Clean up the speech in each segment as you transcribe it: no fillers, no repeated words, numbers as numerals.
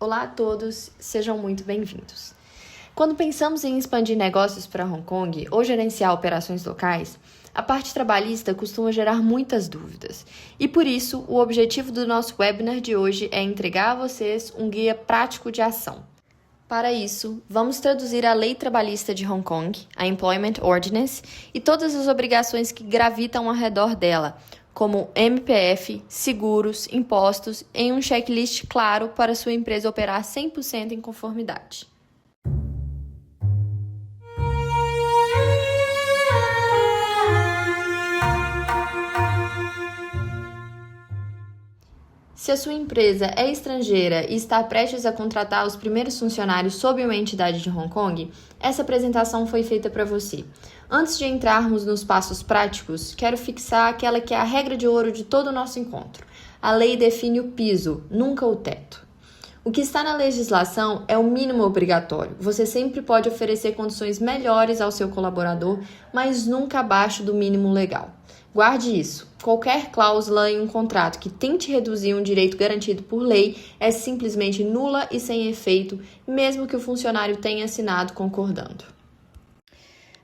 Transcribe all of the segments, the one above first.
Olá a todos, sejam muito bem-vindos. Quando pensamos em expandir negócios para Hong Kong ou gerenciar operações locais, a parte trabalhista costuma gerar muitas dúvidas. E por isso, o objetivo do nosso webinar de hoje é entregar a vocês um guia prático de ação. Para isso, vamos traduzir a Lei Trabalhista de Hong Kong, a Employment Ordinance, e todas as obrigações que gravitam ao redor dela, como MPF, seguros, impostos, em um checklist claro para sua empresa operar 100% em conformidade. Se a sua empresa é estrangeira e está prestes a contratar os primeiros funcionários sob uma entidade de Hong Kong, essa apresentação foi feita para você. Antes de entrarmos nos passos práticos, quero fixar aquela que é a regra de ouro de todo o nosso encontro. A lei define o piso, nunca o teto. O que está na legislação é o mínimo obrigatório. Você sempre pode oferecer condições melhores ao seu colaborador, mas nunca abaixo do mínimo legal. Guarde isso. Qualquer cláusula em um contrato que tente reduzir um direito garantido por lei é simplesmente nula e sem efeito, mesmo que o funcionário tenha assinado concordando.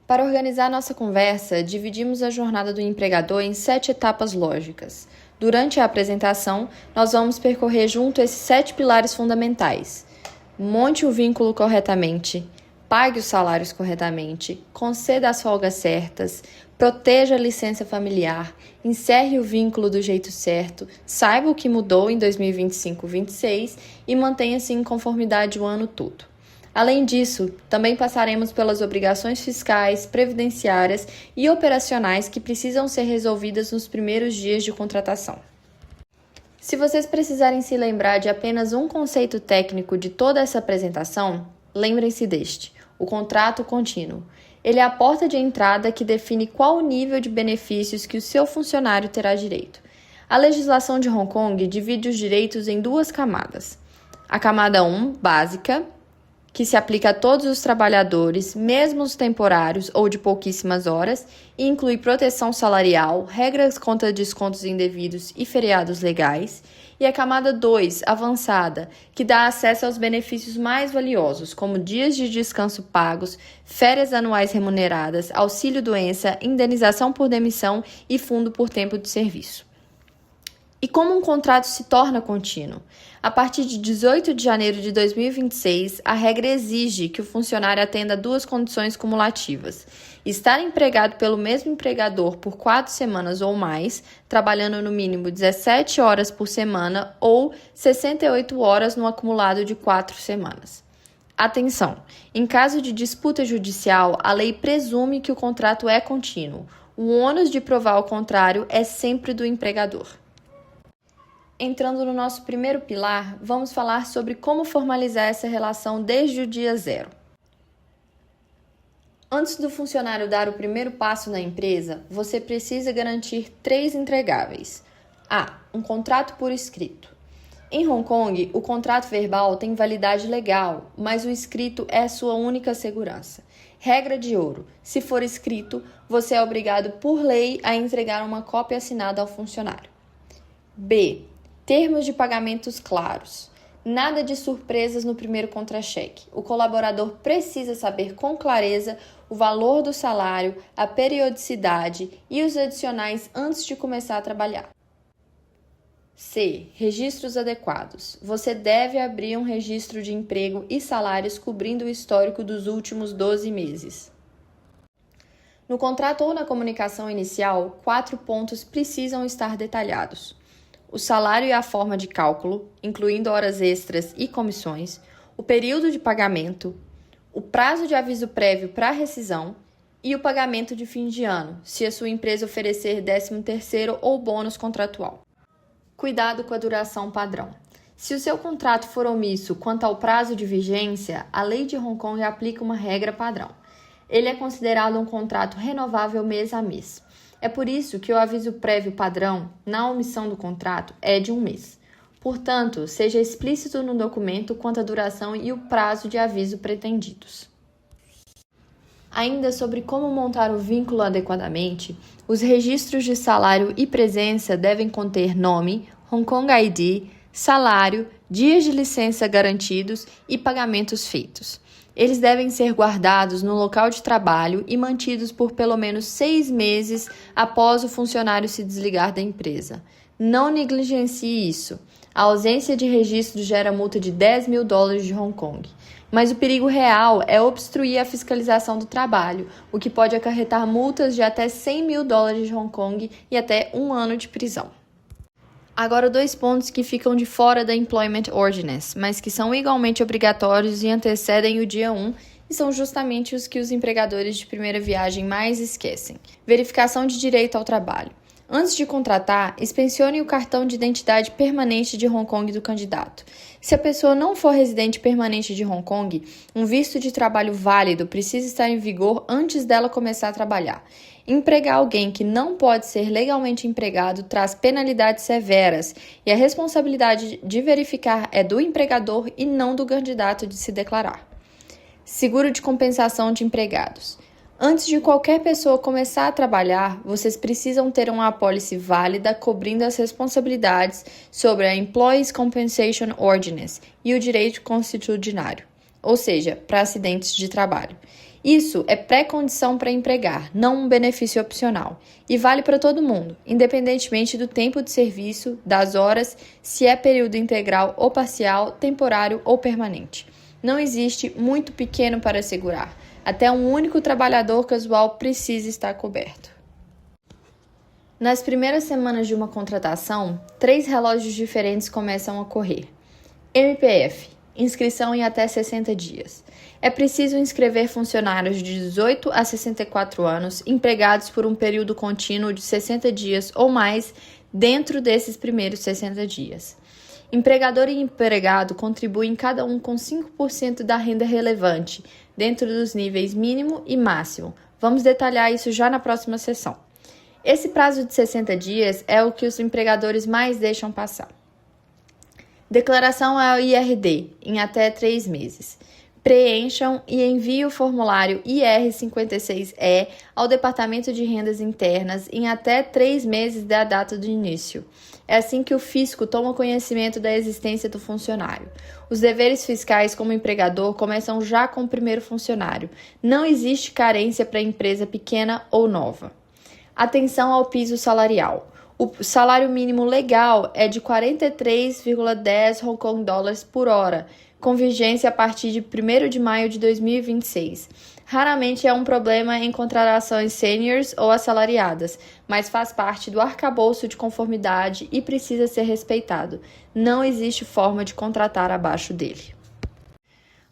Para organizar nossa conversa, dividimos a jornada do empregador em 7 etapas lógicas. Durante a apresentação, nós vamos percorrer junto esses 7 pilares fundamentais. Monte o vínculo corretamente, pague os salários corretamente, conceda as folgas certas, proteja a licença familiar, encerre o vínculo do jeito certo, saiba o que mudou em 2025-26 e mantenha-se em conformidade o ano todo. Além disso, também passaremos pelas obrigações fiscais, previdenciárias e operacionais que precisam ser resolvidas nos primeiros dias de contratação. Se vocês precisarem se lembrar de apenas um conceito técnico de toda essa apresentação, lembrem-se deste: o contrato contínuo. Ele é a porta de entrada que define qual o nível de benefícios que o seu funcionário terá direito. A legislação de Hong Kong divide os direitos em 2 camadas. A camada 1, básica, que se aplica a todos os trabalhadores, mesmo os temporários ou de pouquíssimas horas, e inclui proteção salarial, regras contra descontos indevidos e feriados legais, e a camada 2, avançada, que dá acesso aos benefícios mais valiosos, como dias de descanso pagos, férias anuais remuneradas, auxílio-doença, indenização por demissão e fundo por tempo de serviço. E como um contrato se torna contínuo? A partir de 18 de janeiro de 2026, a regra exige que o funcionário atenda 2 condições cumulativas: estar empregado pelo mesmo empregador por 4 semanas ou mais, trabalhando no mínimo 17 horas por semana ou 68 horas no acumulado de 4 semanas. Atenção! Em caso de disputa judicial, a lei presume que o contrato é contínuo. O ônus de provar o contrário é sempre do empregador. Entrando no nosso primeiro pilar, vamos falar sobre como formalizar essa relação desde o dia 0. Antes do funcionário dar o primeiro passo na empresa, você precisa garantir 3 entregáveis. A. Um contrato por escrito. Em Hong Kong, o contrato verbal tem validade legal, mas o escrito é sua única segurança. Regra de ouro: se for escrito, você é obrigado por lei a entregar uma cópia assinada ao funcionário. B. Termos de pagamentos claros. Nada de surpresas no primeiro contra-cheque. O colaborador precisa saber com clareza o valor do salário, a periodicidade e os adicionais antes de começar a trabalhar. C. Registros adequados. Você deve abrir um registro de emprego e salários cobrindo o histórico dos últimos 12 meses. No contrato ou na comunicação inicial, 4 pontos precisam estar detalhados: o salário e a forma de cálculo, incluindo horas extras e comissões, o período de pagamento, o prazo de aviso prévio para rescisão e o pagamento de fim de ano, se a sua empresa oferecer 13º ou bônus contratual. Cuidado com a duração padrão. Se o seu contrato for omisso quanto ao prazo de vigência, a lei de Hong Kong aplica uma regra padrão. Ele é considerado um contrato renovável mês a mês. É por isso que o aviso prévio padrão, na omissão do contrato, é de 1 mês. Portanto, seja explícito no documento quanto à duração e o prazo de aviso pretendidos. Ainda sobre como montar o vínculo adequadamente, os registros de salário e presença devem conter nome, Hong Kong ID, salário, dias de licença garantidos e pagamentos feitos. Eles devem ser guardados no local de trabalho e mantidos por pelo menos 6 meses após o funcionário se desligar da empresa. Não negligencie isso. A ausência de registro gera multa de $10.000 de Hong Kong. Mas o perigo real é obstruir a fiscalização do trabalho, o que pode acarretar multas de até $100.000 de Hong Kong e até 1 ano de prisão. Agora, 2 pontos que ficam de fora da Employment Ordinance, mas que são igualmente obrigatórios e antecedem o dia 1 e são justamente os que os empregadores de primeira viagem mais esquecem. Verificação de direito ao trabalho. Antes de contratar, inspecione o cartão de identidade permanente de Hong Kong do candidato. Se a pessoa não for residente permanente de Hong Kong, um visto de trabalho válido precisa estar em vigor antes dela começar a trabalhar. Empregar alguém que não pode ser legalmente empregado traz penalidades severas e a responsabilidade de verificar é do empregador e não do candidato de se declarar. Seguro de compensação de empregados. Antes de qualquer pessoa começar a trabalhar, vocês precisam ter uma apólice válida cobrindo as responsabilidades sobre a Employees Compensation Ordinance e o direito constitucionário, ou seja, para acidentes de trabalho. Isso é pré-condição para empregar, não um benefício opcional, e vale para todo mundo, independentemente do tempo de serviço, das horas, se é período integral ou parcial, temporário ou permanente. Não existe muito pequeno para assegurar. Até um único trabalhador casual precisa estar coberto. Nas primeiras semanas de uma contratação, 3 relógios diferentes começam a correr. MPF, inscrição em até 60 dias. É preciso inscrever funcionários de 18 a 64 anos empregados por um período contínuo de 60 dias ou mais dentro desses primeiros 60 dias. Empregador e empregado contribuem cada um com 5% da renda relevante, dentro dos níveis mínimo e máximo. Vamos detalhar isso já na próxima sessão. Esse prazo de 60 dias é o que os empregadores mais deixam passar. Declaração ao IRD, em até 3 meses. Preencham e enviem o formulário IR56E ao Departamento de Rendas Internas em até 3 meses da data do início. É assim que o fisco toma conhecimento da existência do funcionário. Os deveres fiscais como empregador começam já com o primeiro funcionário. Não existe carência para empresa pequena ou nova. Atenção ao piso salarial. O salário mínimo legal é de 43,10 Hong Kong dólares por hora, com vigência a partir de 1º de maio de 2026. Raramente é um problema em contratações seniors ou assalariadas, mas faz parte do arcabouço de conformidade e precisa ser respeitado. Não existe forma de contratar abaixo dele.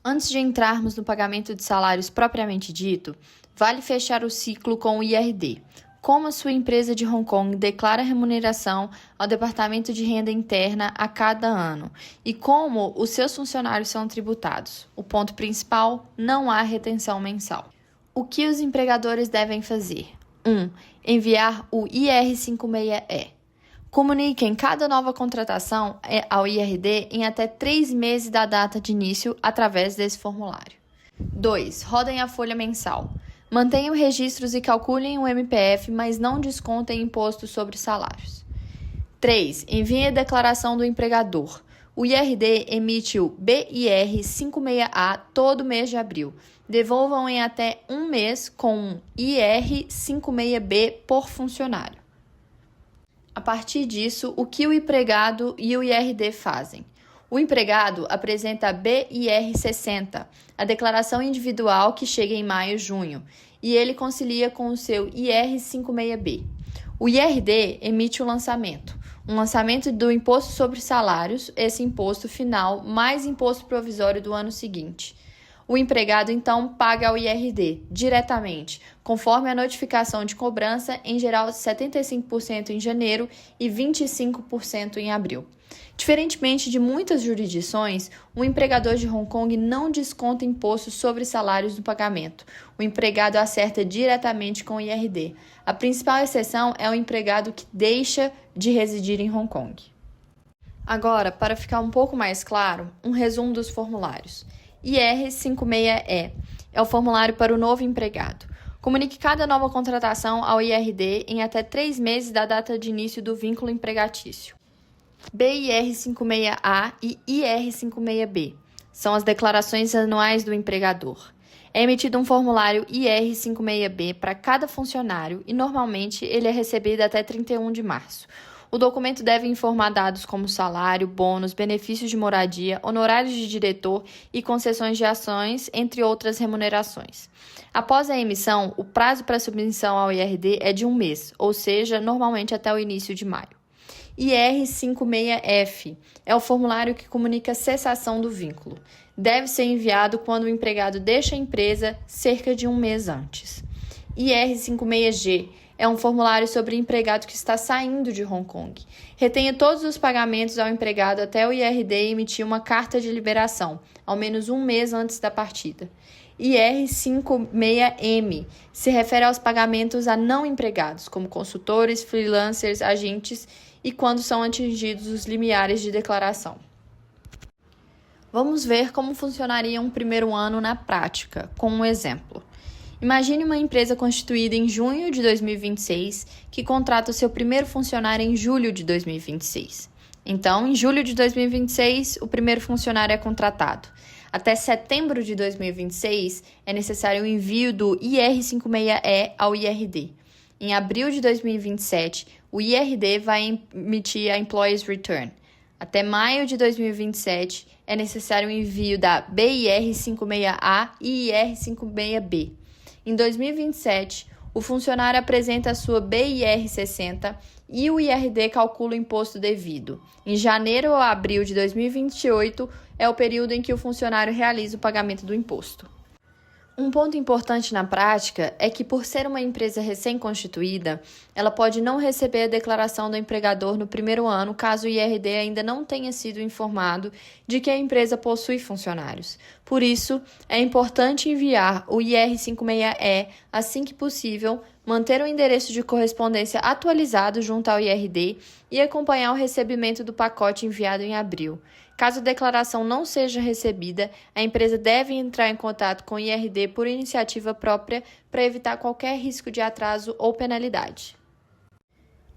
Antes de entrarmos no pagamento de salários propriamente dito, vale fechar o ciclo com o IRD. Como a sua empresa de Hong Kong declara remuneração ao Departamento de Renda Interna a cada ano e como os seus funcionários são tributados. O ponto principal, não há retenção mensal. O que os empregadores devem fazer? 1. Enviar o IR56E. Comuniquem cada nova contratação ao IRD em até 3 meses da data de início através desse formulário. 2. Rodem a folha mensal. Mantenham registros e calculem o MPF, mas não descontem imposto sobre salários. 3. Enviem a declaração do empregador. O IRD emite o BIR56A todo mês de abril. Devolvam em até 1 mês com um IR56B por funcionário. A partir disso, o que o empregado e o IRD fazem? O empregado apresenta a BIR60, a declaração individual que chega em maio e junho, e ele concilia com o seu IR56B. O IRD emite um lançamento do imposto sobre salários, esse imposto final, mais imposto provisório do ano seguinte. O empregado, então, paga ao IRD diretamente, conforme a notificação de cobrança, em geral 75% em janeiro e 25% em abril. Diferentemente de muitas jurisdições, o empregador de Hong Kong não desconta imposto sobre salários no pagamento. O empregado acerta diretamente com o IRD. A principal exceção é o empregado que deixa de residir em Hong Kong. Agora, para ficar um pouco mais claro, um resumo dos formulários. IR56E é o formulário para o novo empregado. Comunique cada nova contratação ao IRD em até 3 meses da data de início do vínculo empregatício. BIR56A e IR56B são as declarações anuais do empregador. É emitido um formulário IR56B para cada funcionário e, normalmente, ele é recebido até 31 de março. O documento deve informar dados como salário, bônus, benefícios de moradia, honorários de diretor e concessões de ações, entre outras remunerações. Após a emissão, o prazo para submissão ao IRD é de 1 mês, ou seja, normalmente até o início de maio. IR56F é o formulário que comunica a cessação do vínculo. Deve ser enviado quando o empregado deixa a empresa cerca de 1 mês antes. IR56G é um formulário sobre o empregado que está saindo de Hong Kong. Retenha todos os pagamentos ao empregado até o IRD emitir uma carta de liberação, ao menos 1 mês antes da partida. IR56M se refere aos pagamentos a não empregados, como consultores, freelancers, agentes e quando são atingidos os limiares de declaração. Vamos ver como funcionaria um primeiro ano na prática, com um exemplo. Imagine uma empresa constituída em junho de 2026 que contrata o seu primeiro funcionário em julho de 2026. Então, em julho de 2026, o primeiro funcionário é contratado. Até setembro de 2026, é necessário o envio do IR56E ao IRD. Em abril de 2027, o IRD vai emitir a Employees Return. Até maio de 2027, é necessário o envio da BIR56A e IR56B. Em 2027, o funcionário apresenta a sua BIR60 e o IRD calcula o imposto devido. Em janeiro ou abril de 2028 é o período em que o funcionário realiza o pagamento do imposto. Um ponto importante na prática é que, por ser uma empresa recém-constituída, ela pode não receber a declaração do empregador no primeiro ano, caso o IRD ainda não tenha sido informado de que a empresa possui funcionários. Por isso, é importante enviar o IR56E assim que possível, manter o endereço de correspondência atualizado junto ao IRD e acompanhar o recebimento do pacote enviado em abril. Caso a declaração não seja recebida, a empresa deve entrar em contato com o IRD por iniciativa própria para evitar qualquer risco de atraso ou penalidade.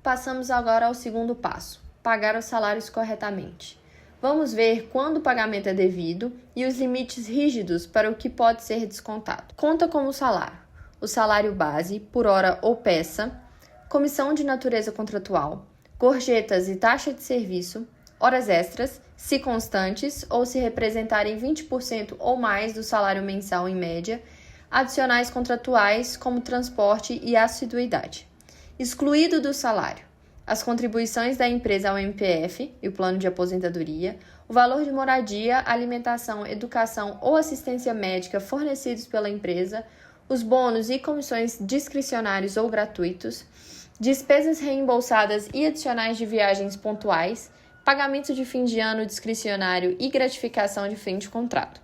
Passamos agora ao segundo passo: pagar os salários corretamente. Vamos ver quando o pagamento é devido e os limites rígidos para o que pode ser descontado. Conta como salário: o salário base, por hora ou peça, comissão de natureza contratual, gorjetas e taxa de serviço, horas extras, se constantes ou se representarem 20% ou mais do salário mensal em média, adicionais contratuais como transporte e assiduidade. Excluído do salário: as contribuições da empresa ao MPF e o plano de aposentadoria, o valor de moradia, alimentação, educação ou assistência médica fornecidos pela empresa, os bônus e comissões discricionários ou gratuitos, despesas reembolsadas e adicionais de viagens pontuais, pagamento de fim de ano discricionário e gratificação de fim de contrato.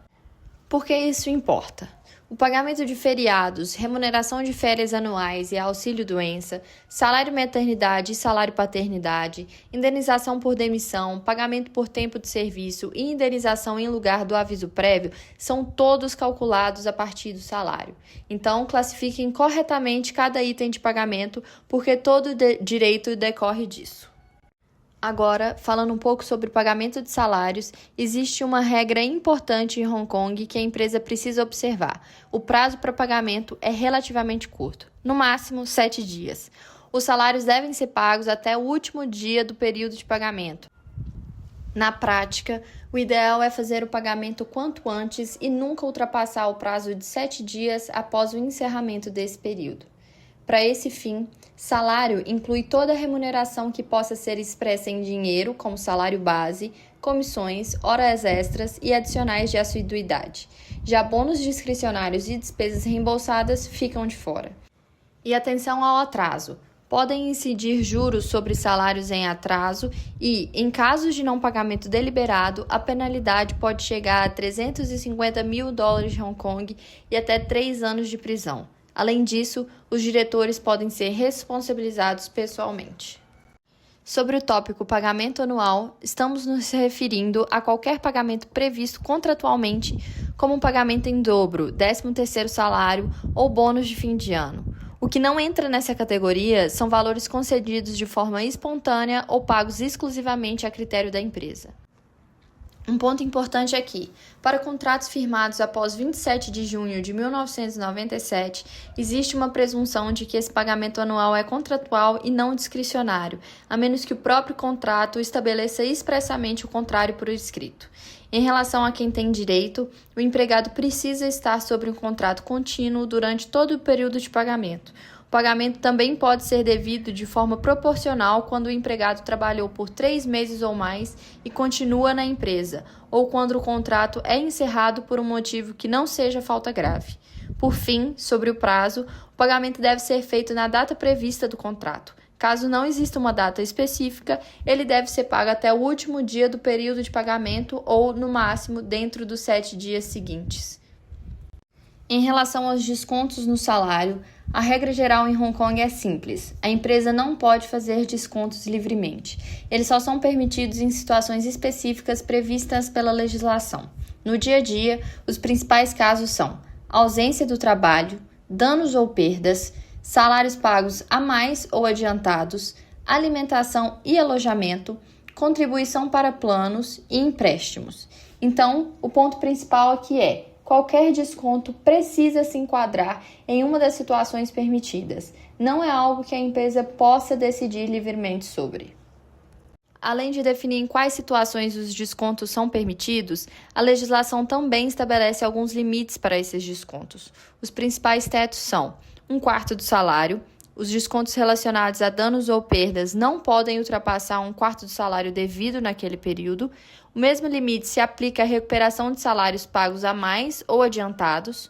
Por que isso importa? O pagamento de feriados, remuneração de férias anuais e auxílio-doença, salário maternidade e salário paternidade, indenização por demissão, pagamento por tempo de serviço e indenização em lugar do aviso prévio são todos calculados a partir do salário. Então, classifiquem corretamente cada item de pagamento, porque todo direito decorre disso. Agora, falando um pouco sobre o pagamento de salários, existe uma regra importante em Hong Kong que a empresa precisa observar. O prazo para pagamento é relativamente curto, no máximo 7 dias. Os salários devem ser pagos até o último dia do período de pagamento. Na prática, o ideal é fazer o pagamento quanto antes e nunca ultrapassar o prazo de 7 dias após o encerramento desse período. Para esse fim, salário inclui toda a remuneração que possa ser expressa em dinheiro, como salário base, comissões, horas extras e adicionais de assiduidade. Já bônus discricionários e despesas reembolsadas ficam de fora. E atenção ao atraso. Podem incidir juros sobre salários em atraso e, em casos de não pagamento deliberado, a penalidade pode chegar a $350 mil de Hong Kong e até 3 anos de prisão. Além disso, os diretores podem ser responsabilizados pessoalmente. Sobre o tópico pagamento anual, estamos nos referindo a qualquer pagamento previsto contratualmente, como um pagamento em dobro, 13º salário ou bônus de fim de ano. O que não entra nessa categoria são valores concedidos de forma espontânea ou pagos exclusivamente a critério da empresa. Um ponto importante aqui: para contratos firmados após 27 de junho de 1997, existe uma presunção de que esse pagamento anual é contratual e não discricionário, a menos que o próprio contrato estabeleça expressamente o contrário por escrito. Em relação a quem tem direito, o empregado precisa estar sobre um contrato contínuo durante todo o período de pagamento. O pagamento também pode ser devido de forma proporcional quando o empregado trabalhou por 3 meses ou mais e continua na empresa, ou quando o contrato é encerrado por um motivo que não seja falta grave. Por fim, sobre o prazo, o pagamento deve ser feito na data prevista do contrato. Caso não exista uma data específica, ele deve ser pago até o último dia do período de pagamento ou, no máximo, dentro dos 7 dias seguintes. Em relação aos descontos no salário, a regra geral em Hong Kong é simples: a empresa não pode fazer descontos livremente. Eles só são permitidos em situações específicas previstas pela legislação. No dia a dia, os principais casos são ausência do trabalho, danos ou perdas, salários pagos a mais ou adiantados, alimentação e alojamento, contribuição para planos e empréstimos. Então, o ponto principal aqui é: qualquer desconto precisa se enquadrar em uma das situações permitidas. Não é algo que a empresa possa decidir livremente sobre. Além de definir em quais situações os descontos são permitidos, a legislação também estabelece alguns limites para esses descontos. Os principais tetos são 1/4 do salário. Os descontos relacionados a danos ou perdas não podem ultrapassar 1/4 do salário devido naquele período. O mesmo limite se aplica à recuperação de salários pagos a mais ou adiantados.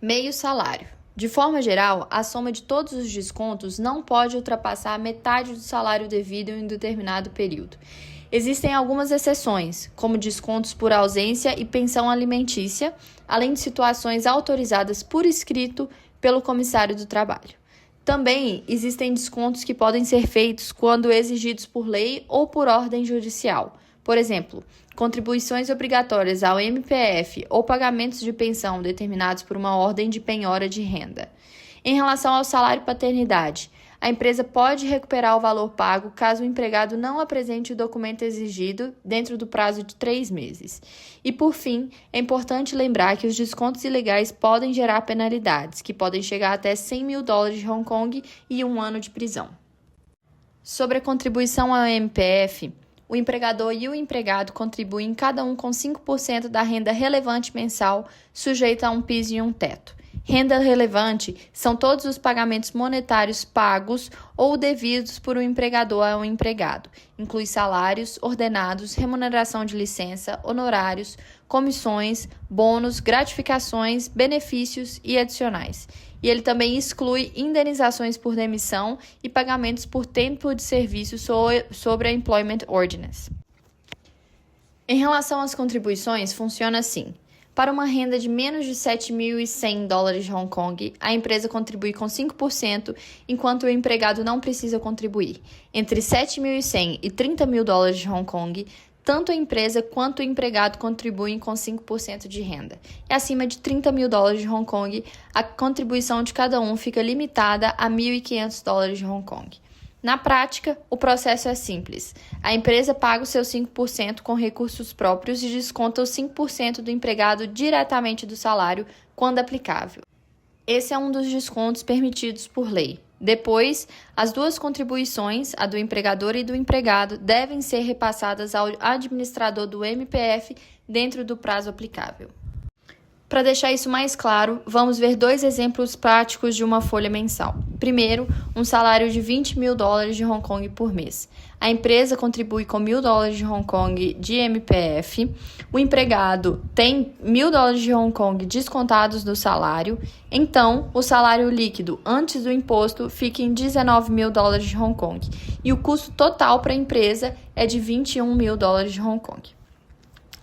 Meio salário. De forma geral, a soma de todos os descontos não pode ultrapassar a metade do salário devido em um determinado período. Existem algumas exceções, como descontos por ausência e pensão alimentícia, além de situações autorizadas por escrito pelo comissário do trabalho. Também existem descontos que podem ser feitos quando exigidos por lei ou por ordem judicial. Por exemplo, contribuições obrigatórias ao MPF ou pagamentos de pensão determinados por uma ordem de penhora de renda. Em relação ao salário paternidade, a empresa pode recuperar o valor pago caso o empregado não apresente o documento exigido dentro do prazo de 3 meses. E, por fim, é importante lembrar que os descontos ilegais podem gerar penalidades, que podem chegar até $100.000 de Hong Kong e 1 ano de prisão. Sobre a contribuição ao MPF, o empregador e o empregado contribuem cada um com 5% da renda relevante mensal, sujeita a um piso e um teto. Renda relevante são todos os pagamentos monetários pagos ou devidos por um empregador a um empregado. Inclui salários, ordenados, remuneração de licença, honorários, comissões, bônus, gratificações, benefícios e adicionais. E ele também exclui indenizações por demissão e pagamentos por tempo de serviço sobre a Employment Ordinance. Em relação às contribuições, funciona assim. Para uma renda de menos de $7.100 de Hong Kong, a empresa contribui com 5%, enquanto o empregado não precisa contribuir. Entre $7.100 e $30.000 de Hong Kong, tanto a empresa quanto o empregado contribuem com 5% de renda. E acima de $30.000 de Hong Kong, a contribuição de cada um fica limitada a $1.500 de Hong Kong. Na prática, o processo é simples. A empresa paga os seus 5% com recursos próprios e desconta os 5% do empregado diretamente do salário, quando aplicável. Esse é um dos descontos permitidos por lei. Depois, as duas contribuições, a do empregador e do empregado, devem ser repassadas ao administrador do MPF dentro do prazo aplicável. Para deixar isso mais claro, vamos ver 2 exemplos práticos de uma folha mensal. Primeiro, um salário de $20.000 de Hong Kong por mês. A empresa contribui com $1.000 de Hong Kong de MPF. O empregado tem $1.000 de Hong Kong descontados do salário. Então, o salário líquido antes do imposto fica em $19.000 de Hong Kong. E o custo total para a empresa é de $21.000 de Hong Kong.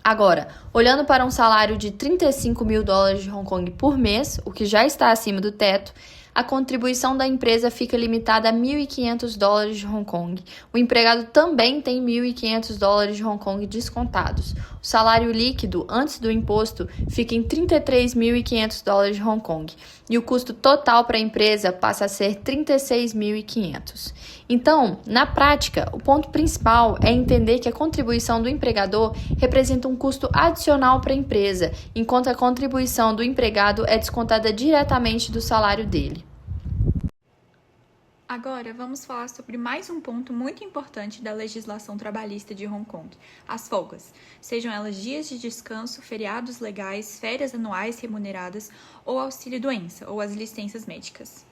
Agora, olhando para um salário de $35.000 de Hong Kong por mês, o que já está acima do teto, a contribuição da empresa fica limitada a $1.500 de Hong Kong. O empregado também tem $1.500 de Hong Kong descontados. o salário líquido antes do imposto fica em 33.500 dólares de Hong Kong e o custo total para a empresa passa a ser 36.500. Então, na prática, o ponto principal é entender que a contribuição do empregador representa um custo adicional para a empresa, enquanto a contribuição do empregado é descontada diretamente do salário dele. Agora, vamos falar sobre mais um ponto muito importante da legislação trabalhista de Hong Kong, as folgas, sejam elas dias de descanso, feriados legais, férias anuais remuneradas ou auxílio-doença, ou as licenças médicas.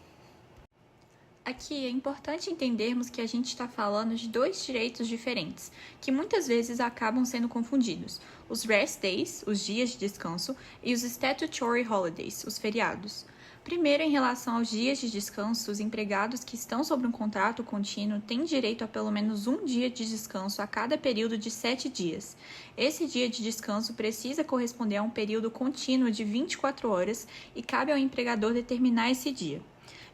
Aqui é importante entendermos que a gente está falando de dois direitos diferentes, que muitas vezes acabam sendo confundidos: os rest days, os dias de descanso, e os statutory holidays, os feriados. Primeiro, em relação aos dias de descanso, os empregados que estão sob um contrato contínuo têm direito a pelo menos um dia de descanso a cada período de 7 dias. Esse dia de descanso precisa corresponder a um período contínuo de 24 horas e cabe ao empregador determinar esse dia.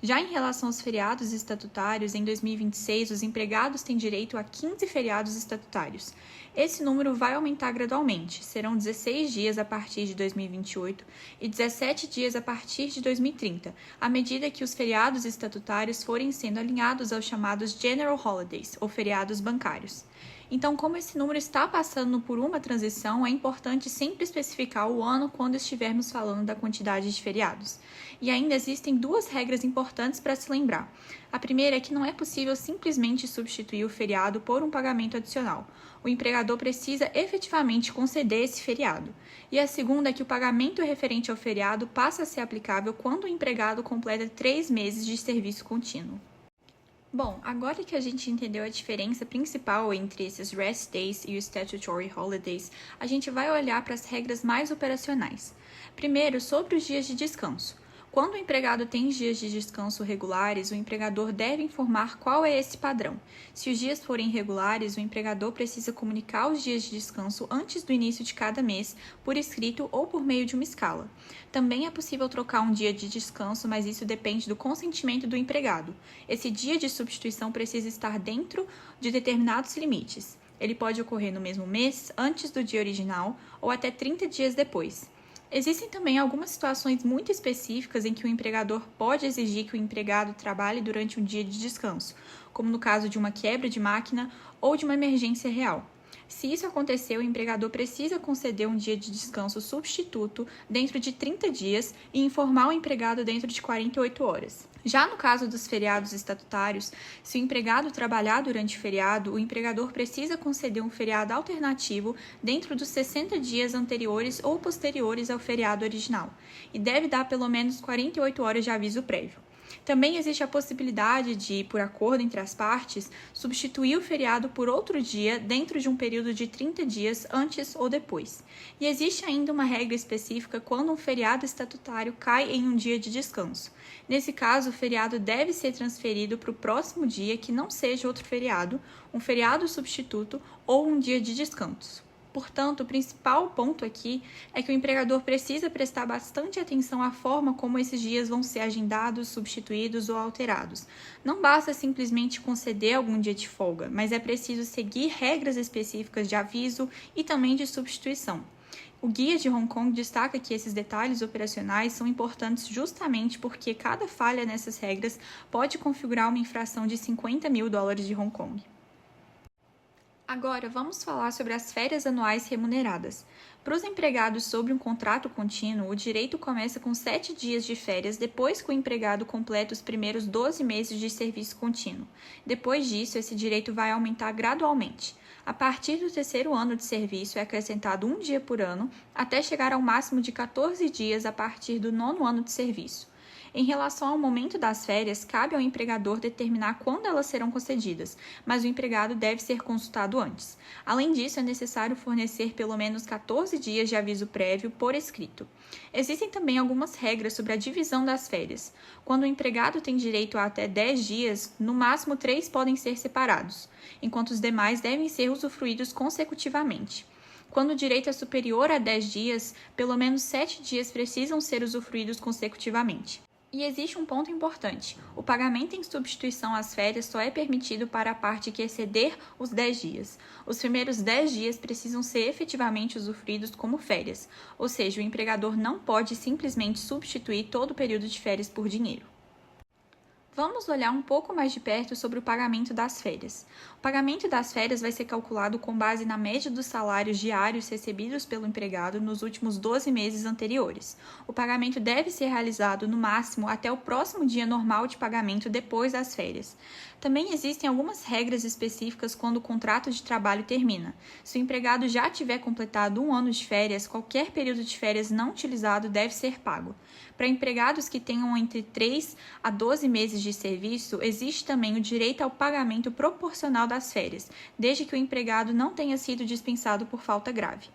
Já em relação aos feriados estatutários, em 2026, os empregados têm direito a 15 feriados estatutários. Esse número vai aumentar gradualmente, serão 16 dias a partir de 2028 e 17 dias a partir de 2030, à medida que os feriados estatutários forem sendo alinhados aos chamados General Holidays, ou feriados bancários. Então, como esse número está passando por uma transição, é importante sempre especificar o ano quando estivermos falando da quantidade de feriados. E ainda existem duas regras importantes para se lembrar. A primeira é que não é possível simplesmente substituir o feriado por um pagamento adicional. O empregador precisa efetivamente conceder esse feriado. E a segunda é que o pagamento referente ao feriado passa a ser aplicável quando o empregado completa 3 meses de serviço contínuo. Bom, agora que a gente entendeu a diferença principal entre esses rest days e os statutory holidays, a gente vai olhar para as regras mais operacionais. Primeiro, sobre os dias de descanso. Quando o empregado tem dias de descanso regulares, o empregador deve informar qual é esse padrão. Se os dias forem irregulares, o empregador precisa comunicar os dias de descanso antes do início de cada mês, por escrito ou por meio de uma escala. Também é possível trocar um dia de descanso, mas isso depende do consentimento do empregado. Esse dia de substituição precisa estar dentro de determinados limites. Ele pode ocorrer no mesmo mês, antes do dia original, ou até 30 dias depois. Existem também algumas situações muito específicas em que o empregador pode exigir que o empregado trabalhe durante um dia de descanso, como no caso de uma quebra de máquina ou de uma emergência real. Se isso acontecer, o empregador precisa conceder um dia de descanso substituto dentro de 30 dias e informar o empregado dentro de 48 horas. Já no caso dos feriados estatutários, se o empregado trabalhar durante o feriado, o empregador precisa conceder um feriado alternativo dentro dos 60 dias anteriores ou posteriores ao feriado original, e deve dar pelo menos 48 horas de aviso prévio. Também existe a possibilidade de, por acordo entre as partes, substituir o feriado por outro dia dentro de um período de 30 dias antes ou depois. E existe ainda uma regra específica quando um feriado estatutário cai em um dia de descanso. Nesse caso, o feriado deve ser transferido para o próximo dia que não seja outro feriado, um feriado substituto ou um dia de descanso. Portanto, o principal ponto aqui é que o empregador precisa prestar bastante atenção à forma como esses dias vão ser agendados, substituídos ou alterados. Não basta simplesmente conceder algum dia de folga, mas é preciso seguir regras específicas de aviso e também de substituição. O Guia de Hong Kong destaca que esses detalhes operacionais são importantes justamente porque cada falha nessas regras pode configurar uma infração de 50 mil dólares de Hong Kong. Agora, vamos falar sobre as férias anuais remuneradas. Para os empregados sob um contrato contínuo, o direito começa com 7 dias de férias depois que o empregado completa os primeiros 12 meses de serviço contínuo. Depois disso, esse direito vai aumentar gradualmente. A partir do 3º ano de serviço, é acrescentado um dia por ano, até chegar ao máximo de 14 dias a partir do 9º ano de serviço. Em relação ao momento das férias, cabe ao empregador determinar quando elas serão concedidas, mas o empregado deve ser consultado antes. Além disso, é necessário fornecer pelo menos 14 dias de aviso prévio por escrito. Existem também algumas regras sobre a divisão das férias. Quando o empregado tem direito a até 10 dias, no máximo 3 podem ser separados, enquanto os demais devem ser usufruídos consecutivamente. Quando o direito é superior a 10 dias, pelo menos 7 dias precisam ser usufruídos consecutivamente. E existe um ponto importante: o pagamento em substituição às férias só é permitido para a parte que exceder os 10 dias. Os primeiros 10 dias precisam ser efetivamente usufruídos como férias, ou seja, o empregador não pode simplesmente substituir todo o período de férias por dinheiro. Vamos olhar um pouco mais de perto sobre o pagamento das férias. O pagamento das férias vai ser calculado com base na média dos salários diários recebidos pelo empregado nos últimos 12 meses anteriores. O pagamento deve ser realizado no máximo até o próximo dia normal de pagamento depois das férias. Também existem algumas regras específicas quando o contrato de trabalho termina. Se o empregado já tiver completado 1 ano de férias, qualquer período de férias não utilizado deve ser pago. Para empregados que tenham entre 3 a 12 meses de serviço, existe também o direito ao pagamento proporcional das férias, desde que o empregado não tenha sido dispensado por falta grave.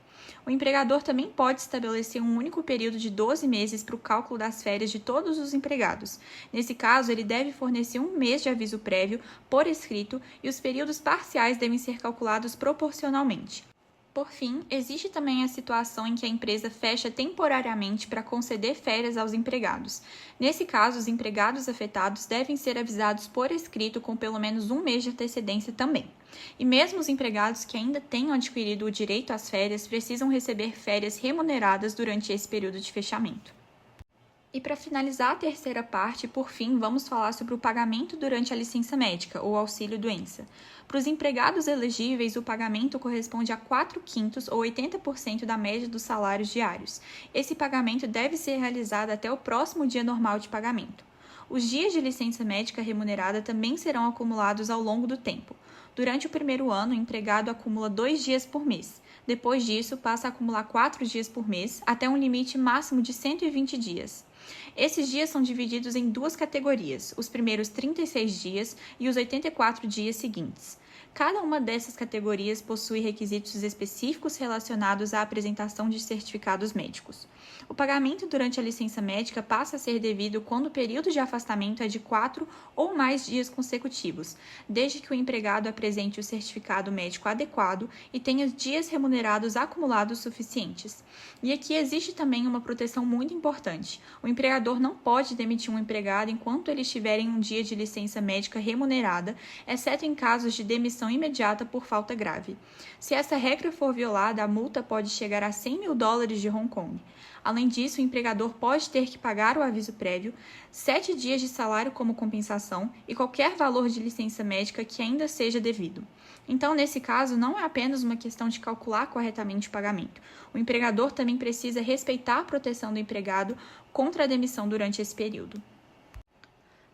O empregador também pode estabelecer um único período de 12 meses para o cálculo das férias de todos os empregados. Nesse caso, ele deve fornecer 1 mês de aviso prévio por escrito e os períodos parciais devem ser calculados proporcionalmente. Por fim, existe também a situação em que a empresa fecha temporariamente para conceder férias aos empregados. Nesse caso, os empregados afetados devem ser avisados por escrito com pelo menos 1 mês de antecedência também. E mesmo os empregados que ainda tenham adquirido o direito às férias precisam receber férias remuneradas durante esse período de fechamento. E para finalizar a terceira parte, por fim, vamos falar sobre o pagamento durante a licença médica, ou auxílio-doença. Para os empregados elegíveis, o pagamento corresponde a 4/5 ou 80% da média dos salários diários. Esse pagamento deve ser realizado até o próximo dia normal de pagamento. Os dias de licença médica remunerada também serão acumulados ao longo do tempo. Durante o primeiro ano, o empregado acumula 2 dias por mês. Depois disso, passa a acumular 4 dias por mês, até um limite máximo de 120 dias. Esses dias são divididos em 2 categorias, os primeiros 36 dias e os 84 dias seguintes. Cada uma dessas categorias possui requisitos específicos relacionados à apresentação de certificados médicos. O pagamento durante a licença médica passa a ser devido quando o período de afastamento é de 4 ou mais dias consecutivos, desde que o empregado apresente o certificado médico adequado e tenha dias remunerados acumulados suficientes. E aqui existe também uma proteção muito importante. O empregador não pode demitir um empregado enquanto ele estiver em um dia de licença médica remunerada, exceto em casos de demissão imediata por falta grave. Se essa regra for violada, a multa pode chegar a $100 mil de Hong Kong. Além disso, o empregador pode ter que pagar o aviso prévio, 7 dias de salário como compensação e qualquer valor de licença médica que ainda seja devido. Então, nesse caso, não é apenas uma questão de calcular corretamente o pagamento. O empregador também precisa respeitar a proteção do empregado contra a demissão durante esse período.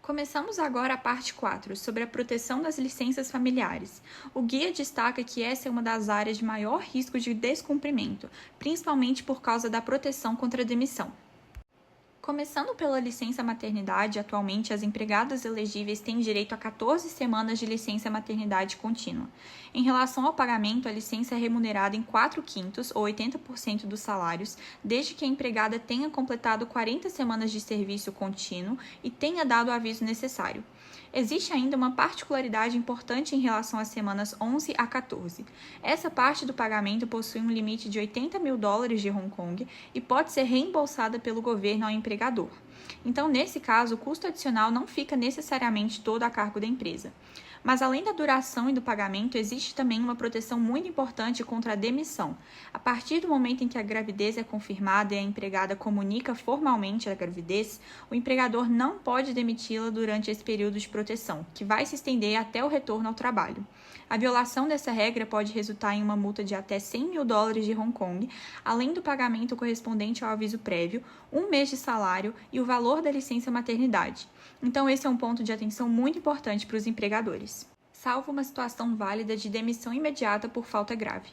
Começamos agora a parte 4, sobre a proteção das licenças familiares. O guia destaca que essa é uma das áreas de maior risco de descumprimento, principalmente por causa da proteção contra a demissão. Começando pela licença maternidade, atualmente as empregadas elegíveis têm direito a 14 semanas de licença maternidade contínua. Em relação ao pagamento, a licença é remunerada em 4/5 ou 80% dos salários, desde que a empregada tenha completado 40 semanas de serviço contínuo e tenha dado o aviso necessário. Existe ainda uma particularidade importante em relação às semanas 11 a 14. Essa parte do pagamento possui um limite de $80 mil de Hong Kong e pode ser reembolsada pelo governo ao empregador. Então, nesse caso, o custo adicional não fica necessariamente todo a cargo da empresa. Mas, além da duração e do pagamento, existe também uma proteção muito importante contra a demissão. A partir do momento em que a gravidez é confirmada e a empregada comunica formalmente a gravidez, o empregador não pode demiti-la durante esse período de proteção, que vai se estender até o retorno ao trabalho. A violação dessa regra pode resultar em uma multa de até $100 mil de Hong Kong, além do pagamento correspondente ao aviso prévio, 1 mês de salário e o valor da licença maternidade. Então, esse é um ponto de atenção muito importante para os empregadores, salvo uma situação válida de demissão imediata por falta grave.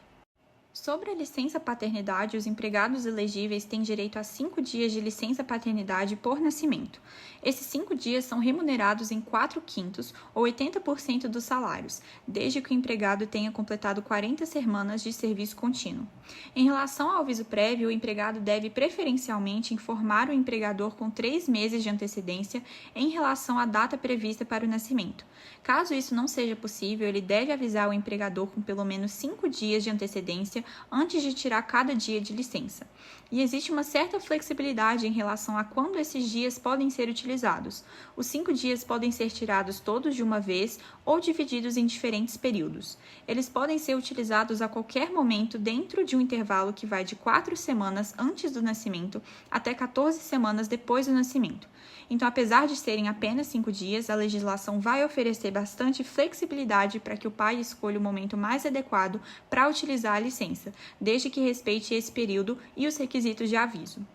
Sobre a licença paternidade, os empregados elegíveis têm direito a 5 dias de licença paternidade por nascimento. Esses 5 dias são remunerados em 4/5 ou 80% dos salários, desde que o empregado tenha completado 40 semanas de serviço contínuo. Em relação ao aviso prévio, o empregado deve preferencialmente informar o empregador com 3 meses de antecedência em relação à data prevista para o nascimento. Caso isso não seja possível, ele deve avisar o empregador com pelo menos 5 dias de antecedência antes de tirar cada dia de licença. E existe uma certa flexibilidade em relação a quando esses dias podem ser utilizados. Os 5 dias podem ser tirados todos de uma vez ou divididos em diferentes períodos. Eles podem ser utilizados a qualquer momento dentro de um intervalo que vai de 4 semanas antes do nascimento até 14 semanas depois do nascimento. Então, apesar de serem apenas 5 dias, a legislação vai oferecer bastante flexibilidade para que o pai escolha o momento mais adequado para utilizar a licença, desde que respeite esse período e os requisitos de aviso.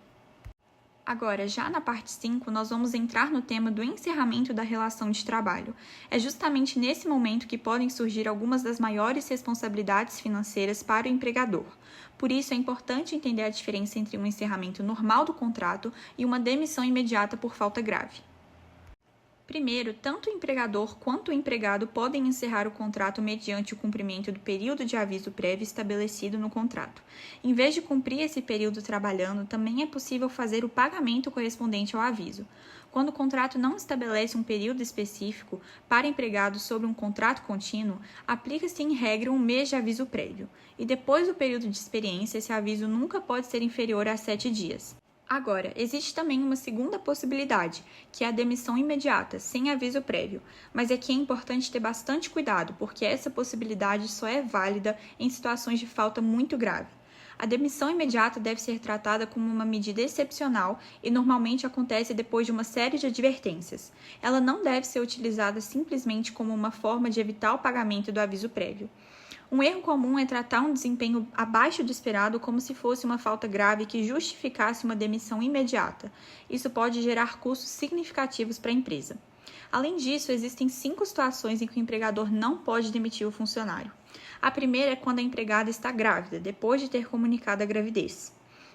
Agora, já na parte 5, nós vamos entrar no tema do encerramento da relação de trabalho. É justamente nesse momento que podem surgir algumas das maiores responsabilidades financeiras para o empregador. Por isso, é importante entender a diferença entre um encerramento normal do contrato e uma demissão imediata por falta grave. Primeiro, tanto o empregador quanto o empregado podem encerrar o contrato mediante o cumprimento do período de aviso prévio estabelecido no contrato. Em vez de cumprir esse período trabalhando, também é possível fazer o pagamento correspondente ao aviso. Quando o contrato não estabelece um período específico para empregado sobre um contrato contínuo, aplica-se em regra um mês de aviso prévio. E depois do período de experiência, esse aviso nunca pode ser inferior a 7 dias. Agora, existe também uma segunda possibilidade, que é a demissão imediata, sem aviso prévio, mas aqui é importante ter bastante cuidado, porque essa possibilidade só é válida em situações de falta muito grave. A demissão imediata deve ser tratada como uma medida excepcional e normalmente acontece depois de uma série de advertências. Ela não deve ser utilizada simplesmente como uma forma de evitar o pagamento do aviso prévio. Um erro comum é tratar um desempenho abaixo do esperado como se fosse uma falta grave que justificasse uma demissão imediata. Isso pode gerar custos significativos para a empresa. Além disso, existem 5 situações em que o empregador não pode demitir o funcionário. A primeira é quando a empregada está grávida, depois de ter comunicado a gravidez.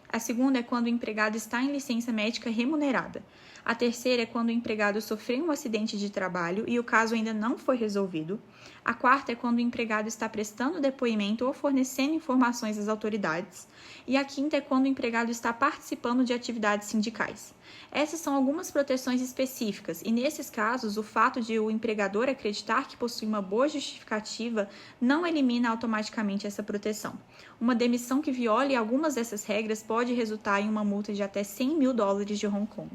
A segunda é quando o empregado está em licença médica remunerada. A terceira é quando o empregado sofreu um acidente de trabalho e o caso ainda não foi resolvido. A quarta é quando o empregado está prestando depoimento ou fornecendo informações às autoridades. E a quinta é quando o empregado está participando de atividades sindicais. Essas são algumas proteções específicas e, nesses casos, o fato de o empregador acreditar que possui uma boa justificativa não elimina automaticamente essa proteção. Uma demissão que viole algumas dessas regras pode resultar em uma multa de até $100.000 de Hong Kong.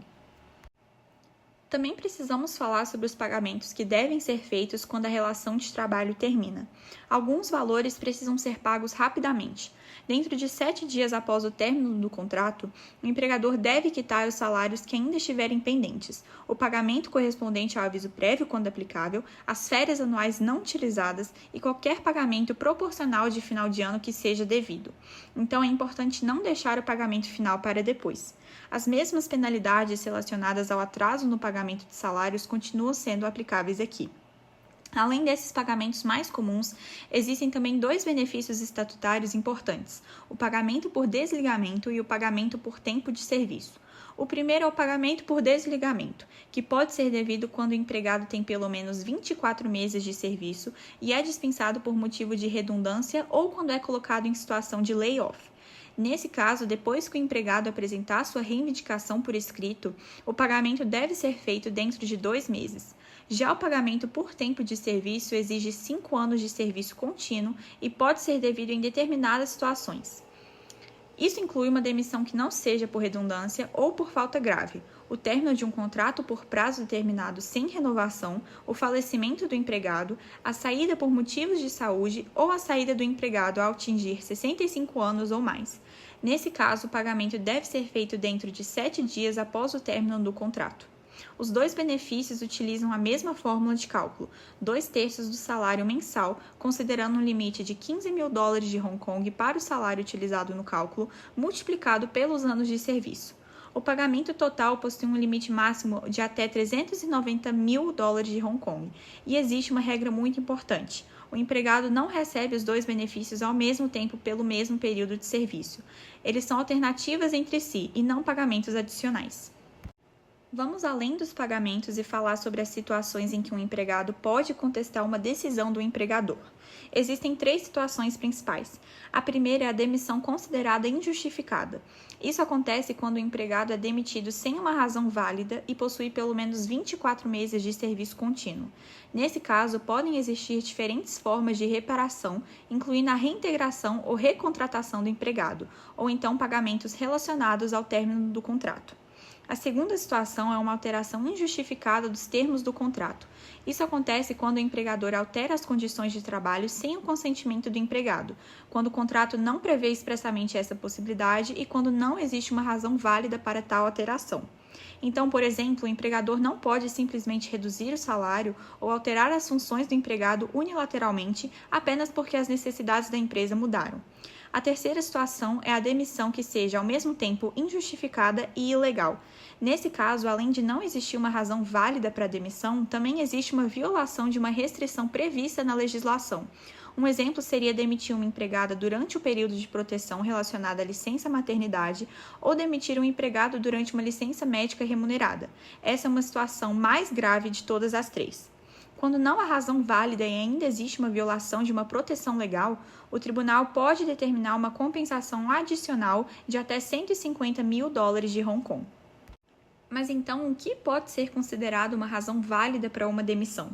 Também precisamos falar sobre os pagamentos que devem ser feitos quando a relação de trabalho termina. Alguns valores precisam ser pagos rapidamente. Dentro de 7 dias após o término do contrato, o empregador deve quitar os salários que ainda estiverem pendentes, o pagamento correspondente ao aviso prévio quando aplicável, as férias anuais não utilizadas e qualquer pagamento proporcional de final de ano que seja devido. Então é importante não deixar o pagamento final para depois. As mesmas penalidades relacionadas ao atraso no pagamento de salários continuam sendo aplicáveis aqui. Além desses pagamentos mais comuns, existem também 2 benefícios estatutários importantes: o pagamento por desligamento e o pagamento por tempo de serviço. O primeiro é o pagamento por desligamento, que pode ser devido quando o empregado tem pelo menos 24 meses de serviço e é dispensado por motivo de redundância ou quando é colocado em situação de layoff. Nesse caso, depois que o empregado apresentar sua reivindicação por escrito, o pagamento deve ser feito dentro de 2 meses. Já o pagamento por tempo de serviço exige 5 anos de serviço contínuo e pode ser devido em determinadas situações. Isso inclui uma demissão que não seja por redundância ou por falta grave, o término de um contrato por prazo determinado sem renovação, o falecimento do empregado, a saída por motivos de saúde ou a saída do empregado ao atingir 65 anos ou mais. Nesse caso, o pagamento deve ser feito dentro de 7 dias após o término do contrato. Os 2 benefícios utilizam a mesma fórmula de cálculo, 2/3 do salário mensal, considerando um limite de $15.000 de Hong Kong para o salário utilizado no cálculo, multiplicado pelos anos de serviço. O pagamento total possui um limite máximo de até $390.000 de Hong Kong, e existe uma regra muito importante: o empregado não recebe os 2 benefícios ao mesmo tempo pelo mesmo período de serviço. Eles são alternativas entre si e não pagamentos adicionais. Vamos além dos pagamentos e falar sobre as situações em que um empregado pode contestar uma decisão do empregador. Existem 3 situações principais. A primeira é a demissão considerada injustificada. Isso acontece quando o empregado é demitido sem uma razão válida e possui pelo menos 24 meses de serviço contínuo. Nesse caso, podem existir diferentes formas de reparação, incluindo a reintegração ou recontratação do empregado, ou então pagamentos relacionados ao término do contrato. A segunda situação é uma alteração injustificada dos termos do contrato. Isso acontece quando o empregador altera as condições de trabalho sem o consentimento do empregado, quando o contrato não prevê expressamente essa possibilidade e quando não existe uma razão válida para tal alteração. Então, por exemplo, o empregador não pode simplesmente reduzir o salário ou alterar as funções do empregado unilateralmente apenas porque as necessidades da empresa mudaram. A terceira situação é a demissão que seja, ao mesmo tempo, injustificada e ilegal. Nesse caso, além de não existir uma razão válida para a demissão, também existe uma violação de uma restrição prevista na legislação. Um exemplo seria demitir uma empregada durante o período de proteção relacionado à licença maternidade ou demitir um empregado durante uma licença médica remunerada. Essa é uma situação mais grave de todas as três. Quando não há razão válida e ainda existe uma violação de uma proteção legal, o tribunal pode determinar uma compensação adicional de até $150 mil de Hong Kong. Mas então, o que pode ser considerado uma razão válida para uma demissão?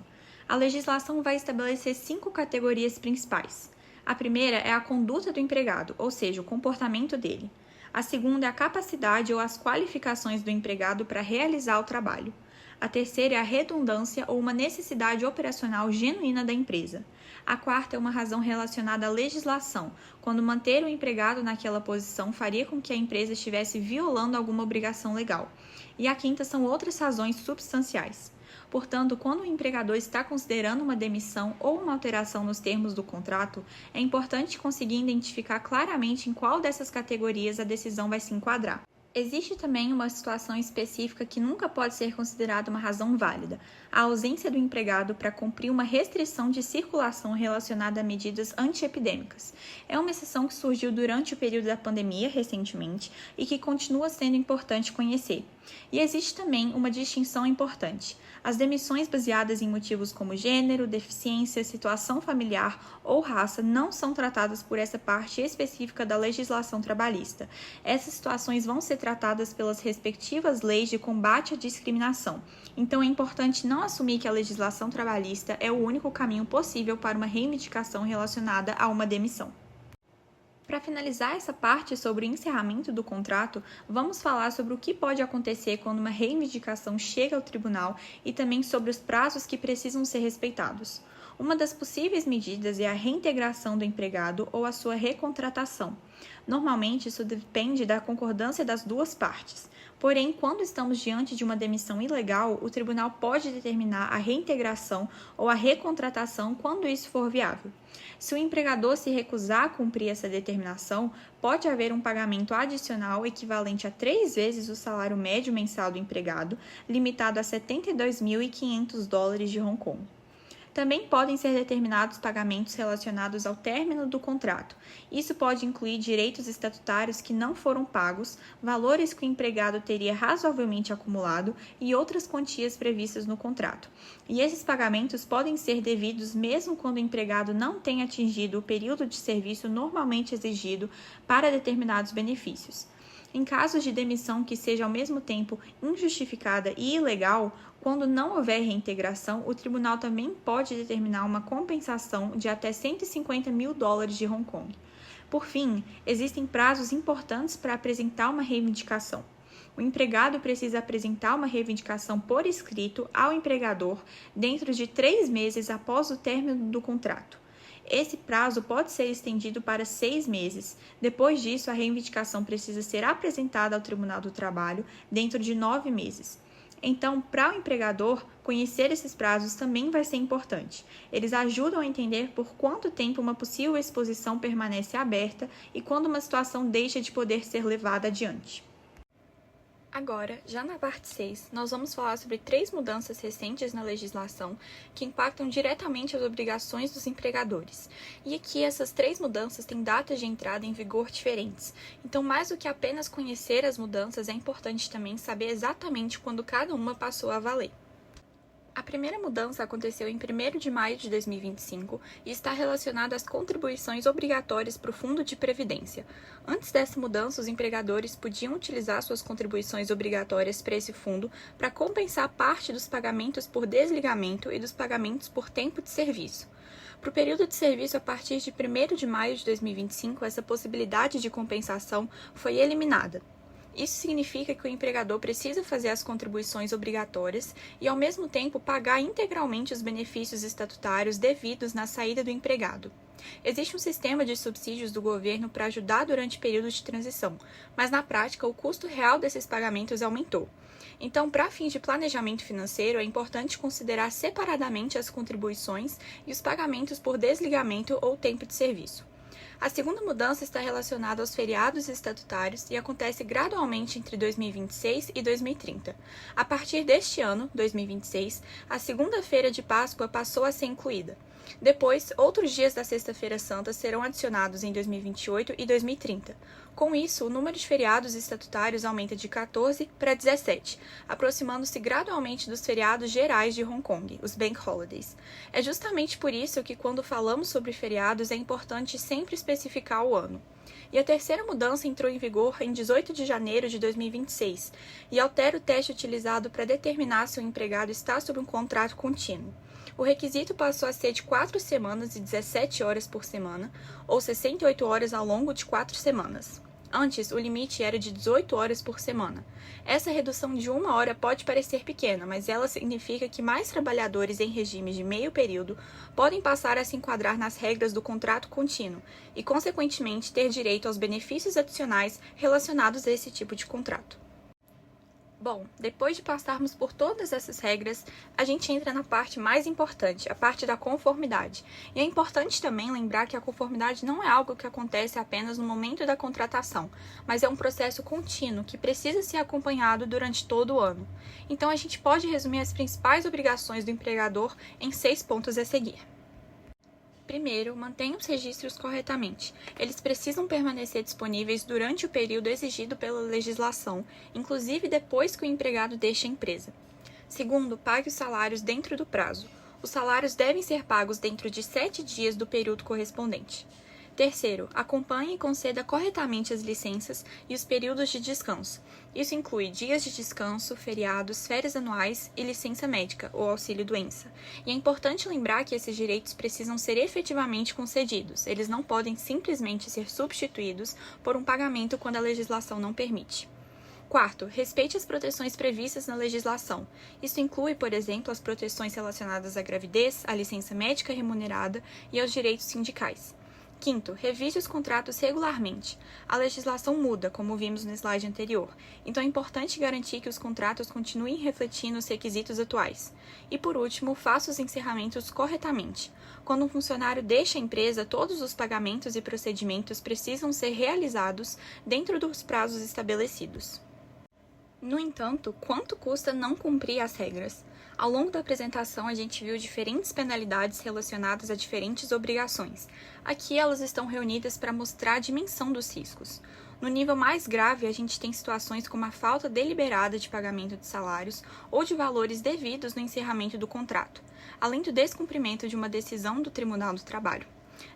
A legislação vai estabelecer 5 categorias principais. A primeira é a conduta do empregado, ou seja, o comportamento dele. A segunda é a capacidade ou as qualificações do empregado para realizar o trabalho. A terceira é a redundância ou uma necessidade operacional genuína da empresa. A quarta é uma razão relacionada à legislação, quando manter o empregado naquela posição faria com que a empresa estivesse violando alguma obrigação legal. E a quinta são outras razões substanciais. Portanto, quando o empregador está considerando uma demissão ou uma alteração nos termos do contrato, é importante conseguir identificar claramente em qual dessas categorias a decisão vai se enquadrar. Existe também uma situação específica que nunca pode ser considerada uma razão válida: a ausência do empregado para cumprir uma restrição de circulação relacionada a medidas antiepidêmicas. É uma exceção que surgiu durante o período da pandemia recentemente e que continua sendo importante conhecer. E existe também uma distinção importante. As demissões baseadas em motivos como gênero, deficiência, situação familiar ou raça não são tratadas por essa parte específica da legislação trabalhista. Essas situações vão ser tratadas pelas respectivas leis de combate à discriminação. Então é importante não assumir que a legislação trabalhista é o único caminho possível para uma reivindicação relacionada a uma demissão. Para finalizar essa parte sobre o encerramento do contrato, vamos falar sobre o que pode acontecer quando uma reivindicação chega ao tribunal e também sobre os prazos que precisam ser respeitados. Uma das possíveis medidas é a reintegração do empregado ou a sua recontratação. Normalmente, isso depende da concordância das duas partes. Porém, quando estamos diante de uma demissão ilegal, o tribunal pode determinar a reintegração ou a recontratação quando isso for viável. Se o empregador se recusar a cumprir essa determinação, pode haver um pagamento adicional equivalente a 3 vezes o salário médio mensal do empregado, limitado a $72.500 de Hong Kong. Também podem ser determinados pagamentos relacionados ao término do contrato. Isso pode incluir direitos estatutários que não foram pagos, valores que o empregado teria razoavelmente acumulado e outras quantias previstas no contrato. E esses pagamentos podem ser devidos mesmo quando o empregado não tenha atingido o período de serviço normalmente exigido para determinados benefícios. Em casos de demissão que seja ao mesmo tempo injustificada e ilegal, quando não houver reintegração, o tribunal também pode determinar uma compensação de até $150 mil de Hong Kong. Por fim, existem prazos importantes para apresentar uma reivindicação. O empregado precisa apresentar uma reivindicação por escrito ao empregador dentro de 3 meses após o término do contrato. Esse prazo pode ser estendido para 6 meses. Depois disso, a reivindicação precisa ser apresentada ao Tribunal do Trabalho dentro de 9 meses. Então, para o empregador, conhecer esses prazos também vai ser importante. Eles ajudam a entender por quanto tempo uma possível exposição permanece aberta e quando uma situação deixa de poder ser levada adiante. Agora, já na parte 6, nós vamos falar sobre 3 mudanças recentes na legislação que impactam diretamente as obrigações dos empregadores. E aqui essas 3 mudanças têm datas de entrada em vigor diferentes. Então, mais do que apenas conhecer as mudanças, é importante também saber exatamente quando cada uma passou a valer. A primeira mudança aconteceu em 1º de maio de 2025 e está relacionada às contribuições obrigatórias para o Fundo de Previdência. Antes dessa mudança, os empregadores podiam utilizar suas contribuições obrigatórias para esse fundo para compensar parte dos pagamentos por desligamento e dos pagamentos por tempo de serviço. Para o período de serviço a partir de 1º de maio de 2025, essa possibilidade de compensação foi eliminada. Isso significa que o empregador precisa fazer as contribuições obrigatórias e, ao mesmo tempo, pagar integralmente os benefícios estatutários devidos na saída do empregado. Existe um sistema de subsídios do governo para ajudar durante o período de transição, mas na prática o custo real desses pagamentos aumentou. Então, para fins de planejamento financeiro, é importante considerar separadamente as contribuições e os pagamentos por desligamento ou tempo de serviço. A segunda mudança está relacionada aos feriados estatutários e acontece gradualmente entre 2026 e 2030. A partir deste ano, 2026, a segunda-feira de Páscoa passou a ser incluída. Depois, outros dias da Sexta-feira Santa serão adicionados em 2028 e 2030. Com isso, o número de feriados estatutários aumenta de 14 para 17, aproximando-se gradualmente dos feriados gerais de Hong Kong, os Bank Holidays. É justamente por isso que, quando falamos sobre feriados, é importante sempre especificar o ano. E a terceira mudança entrou em vigor em 18 de janeiro de 2026 e altera o teste utilizado para determinar se o empregado está sob um contrato contínuo. O requisito passou a ser de 4 semanas e 17 horas por semana, ou 68 horas ao longo de 4 semanas. Antes, o limite era de 18 horas por semana. Essa redução de 1 hora pode parecer pequena, mas ela significa que mais trabalhadores em regimes de meio período podem passar a se enquadrar nas regras do contrato contínuo e, consequentemente, ter direito aos benefícios adicionais relacionados a esse tipo de contrato. Bom, depois de passarmos por todas essas regras, a gente entra na parte mais importante, a parte da conformidade. E é importante também lembrar que a conformidade não é algo que acontece apenas no momento da contratação, mas é um processo contínuo que precisa ser acompanhado durante todo o ano. Então, a gente pode resumir as principais obrigações do empregador em 6 pontos a seguir. Primeiro, mantenha os registros corretamente. Eles precisam permanecer disponíveis durante o período exigido pela legislação, inclusive depois que o empregado deixe a empresa. Segundo, pague os salários dentro do prazo. Os salários devem ser pagos dentro de 7 dias do período correspondente. Terceiro, acompanhe e conceda corretamente as licenças e os períodos de descanso. Isso inclui dias de descanso, feriados, férias anuais e licença médica ou auxílio-doença. E é importante lembrar que esses direitos precisam ser efetivamente concedidos. Eles não podem simplesmente ser substituídos por um pagamento quando a legislação não permite. Quarto, respeite as proteções previstas na legislação. Isso inclui, por exemplo, as proteções relacionadas à gravidez, à licença médica remunerada e aos direitos sindicais. Quinto, revise os contratos regularmente. A legislação muda, como vimos no slide anterior, então é importante garantir que os contratos continuem refletindo os requisitos atuais. E por último, faça os encerramentos corretamente. Quando um funcionário deixa a empresa, todos os pagamentos e procedimentos precisam ser realizados dentro dos prazos estabelecidos. No entanto, quanto custa não cumprir as regras? Ao longo da apresentação, a gente viu diferentes penalidades relacionadas a diferentes obrigações. Aqui elas estão reunidas para mostrar a dimensão dos riscos. No nível mais grave, a gente tem situações como a falta deliberada de pagamento de salários ou de valores devidos no encerramento do contrato, além do descumprimento de uma decisão do Tribunal do Trabalho.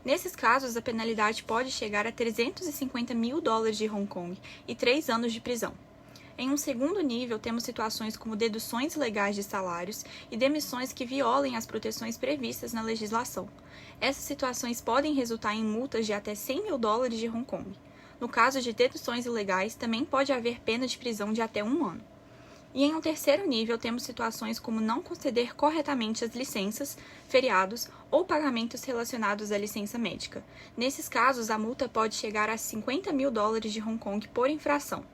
Nesses casos, a penalidade pode chegar a $350 mil de Hong Kong e 3 anos de prisão. Em um segundo nível, temos situações como deduções ilegais de salários e demissões que violem as proteções previstas na legislação. Essas situações podem resultar em multas de até $100 mil de Hong Kong. No caso de deduções ilegais, também pode haver pena de prisão de até 1 ano. E em um terceiro nível, temos situações como não conceder corretamente as licenças, feriados ou pagamentos relacionados à licença médica. Nesses casos, a multa pode chegar a $50 mil de Hong Kong por infração.